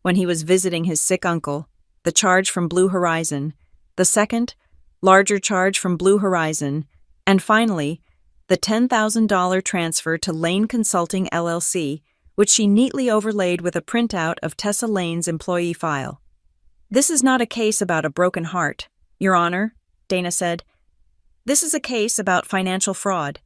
when he was visiting his sick uncle. The charge from Blue Horizon. The second, larger charge from Blue Horizon. And finally, the $10,000 transfer to Lane Consulting LLC, which she neatly overlaid with a printout of Tessa Lane's employee file. "This is not a case about a broken heart, Your Honor," Dana said. "This is a case about financial fraud.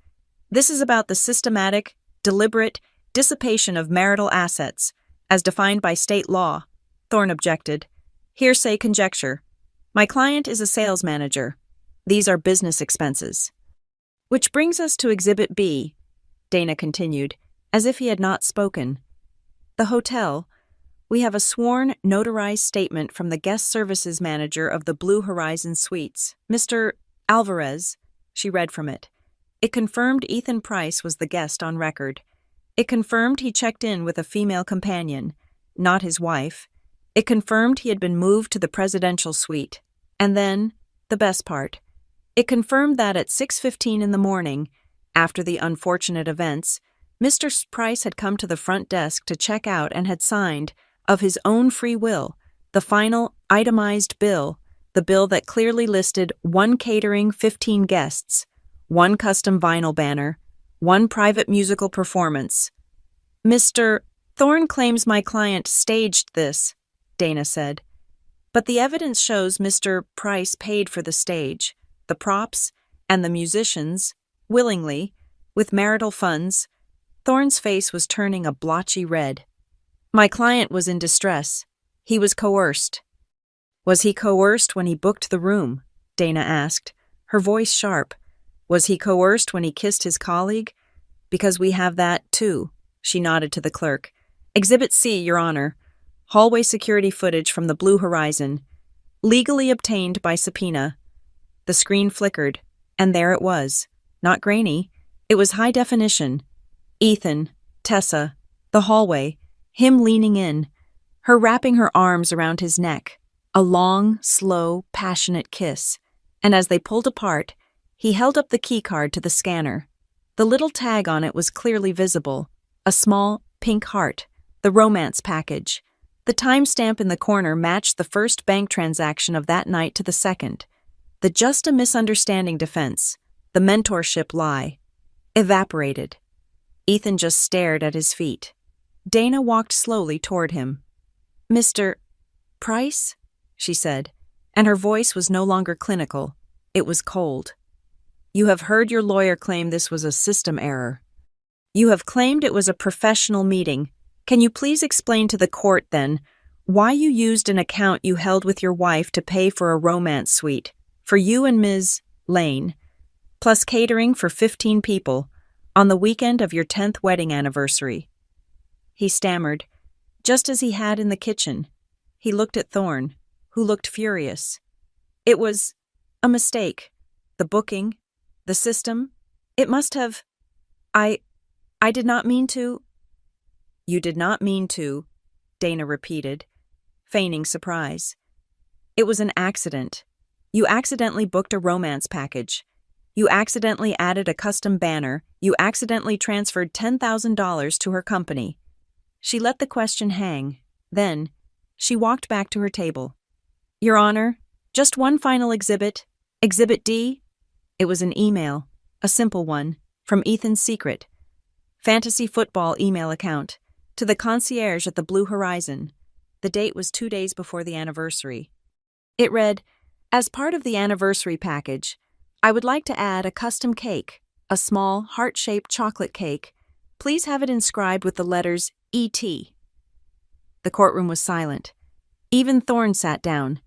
This is about the systematic, deliberate dissipation of marital assets, as defined by state law." Thorne objected. "Hearsay conjecture. My client is a sales manager. These are business expenses." "Which brings us to Exhibit B," Dana continued, as if he had not spoken. "The hotel. We have a sworn, notarized statement from the guest services manager of the Blue Horizon Suites, Mr. Alvarez." She read from it. It confirmed Ethan Price was the guest on record. It confirmed he checked in with a female companion, not his wife. It confirmed he had been moved to the presidential suite. And then, the best part, it confirmed that at 6:15 in the morning, after the unfortunate events, Mr. Price had come to the front desk to check out and had signed, of his own free will, the final itemized bill, the bill that clearly listed 1 catering, 15 guests, 1 custom vinyl banner, 1 private musical performance. "Mr. Thorne claims my client staged this," Dana said. "But the evidence shows Mr. Price paid for the stage, the props, and the musicians, willingly, with marital funds." Thorne's face was turning a blotchy red. "My client was in distress. He was coerced." "Was he coerced when he booked the room?" Dana asked, her voice sharp. "Was he coerced when he kissed his colleague? Because we have that, too." She nodded to the clerk. "Exhibit C, Your Honor. Hallway security footage from the Blue Horizon. Legally obtained by subpoena." The screen flickered, and there it was. Not grainy. It was high definition. Ethan, Tessa, the hallway, him leaning in, her wrapping her arms around his neck. A long, slow, passionate kiss. And as they pulled apart, he held up the keycard to the scanner. The little tag on it was clearly visible. A small, pink heart. The romance package. The timestamp in the corner matched the first bank transaction of that night to the second. The just a misunderstanding defense, the mentorship lie, evaporated. Ethan just stared at his feet. Dana walked slowly toward him. "Mr. Price?" she said, and her voice was no longer clinical. It was cold. "You have heard your lawyer claim this was a system error. You have claimed it was a professional meeting. Can you please explain to the court, then, why you used an account you held with your wife to pay for a romance suite, for you and Ms. Lane, plus catering for 15 people, on the weekend of your 10th wedding anniversary?" He stammered, just as he had in the kitchen. He looked at Thorne, who looked furious. "It was a mistake. The booking, the system, it must have... I did not mean to..." "You did not mean to," Dana repeated, feigning surprise. "It was an accident. You accidentally booked a romance package. You accidentally added a custom banner. You accidentally transferred $10,000 to her company. She let the question hang. Then, she walked back to her table. Your Honor, just one final exhibit. Exhibit D? It was an email, a simple one, from Ethan's secret fantasy football email account to the concierge at the Blue Horizon. The date was 2 days before the anniversary. It read, as part of the anniversary package, I would like to add a custom cake, a small, heart-shaped chocolate cake. Please have it inscribed with the letters E.T. The courtroom was silent. Even Thorne sat down.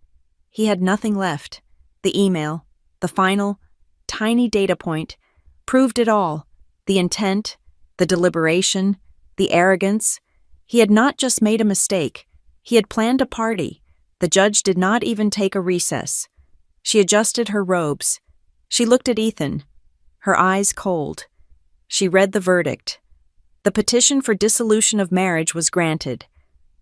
He had nothing left. The email, the final, tiny data point, proved it all. The intent, the deliberation, the arrogance. He had not just made a mistake. He had planned a party. The judge did not even take a recess. She adjusted her robes. She looked at Ethan, her eyes cold. She read the verdict. The petition for dissolution of marriage was granted.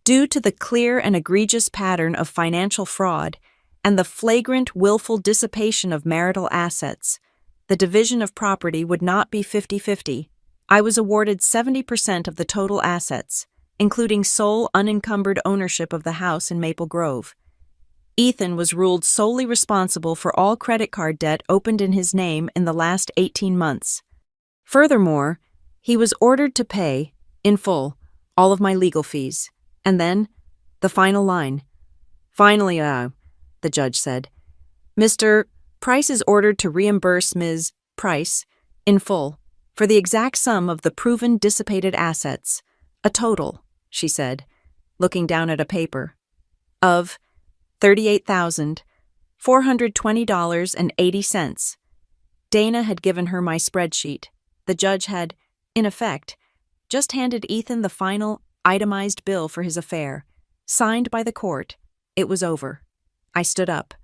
Due to the clear and egregious pattern of financial fraud and the flagrant, willful dissipation of marital assets, the division of property would not be 50-50. I was awarded 70% of the total assets, including sole unencumbered ownership of the house in Maple Grove. Ethan was ruled solely responsible for all credit card debt opened in his name in the last 18 months. Furthermore, he was ordered to pay, in full, all of my legal fees. And then, the final line. Finally, the judge said, Mr. Price is ordered to reimburse Ms. Price, in full, for the exact sum of the proven dissipated assets, a total, she said, looking down at a paper, of $38,420.80. Dana had given her my spreadsheet. The judge had, in effect, just handed Ethan the final, itemized bill for his affair. Signed by the court, it was over. I stood up,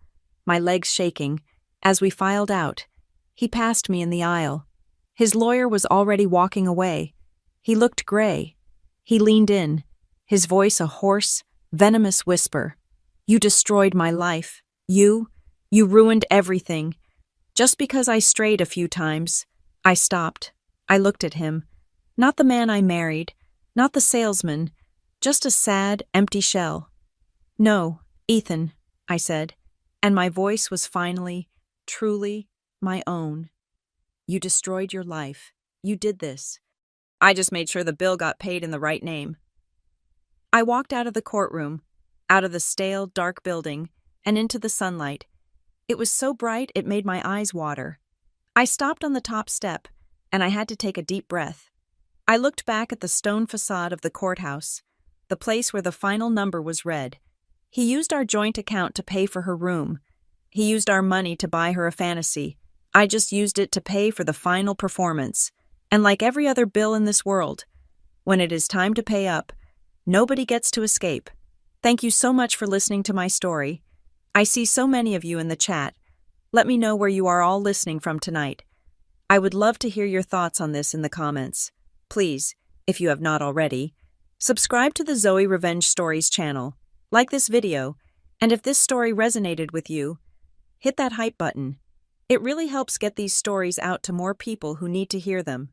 my legs shaking. As we filed out, he passed me in the aisle. His lawyer was already walking away. He looked gray. He leaned in, his voice a hoarse, venomous whisper. You destroyed my life. You ruined everything. Just because I strayed a few times. I stopped. I looked at him. Not the man I married, not the salesman, just a sad, empty shell. No, Ethan, I said, and my voice was finally, truly, my own. You destroyed your life. You did this. I just made sure the bill got paid in the right name. I walked out of the courtroom, out of the stale, dark building, and into the sunlight. It was so bright it made my eyes water. I stopped on the top step, and I had to take a deep breath. I looked back at the stone facade of the courthouse, the place where the final number was read. He used our joint account to pay for her room. He used our money to buy her a fantasy. I just used it to pay for the final performance. And like every other bill in this world, when it is time to pay up, nobody gets to escape. Thank you so much for listening to my story. I see so many of you in the chat. Let me know where you are all listening from tonight. I would love to hear your thoughts on this in the comments. Please, if you have not already, subscribe to the Zoe Revenge Stories channel, like this video, and if this story resonated with you, hit that hype button. It really helps get these stories out to more people who need to hear them.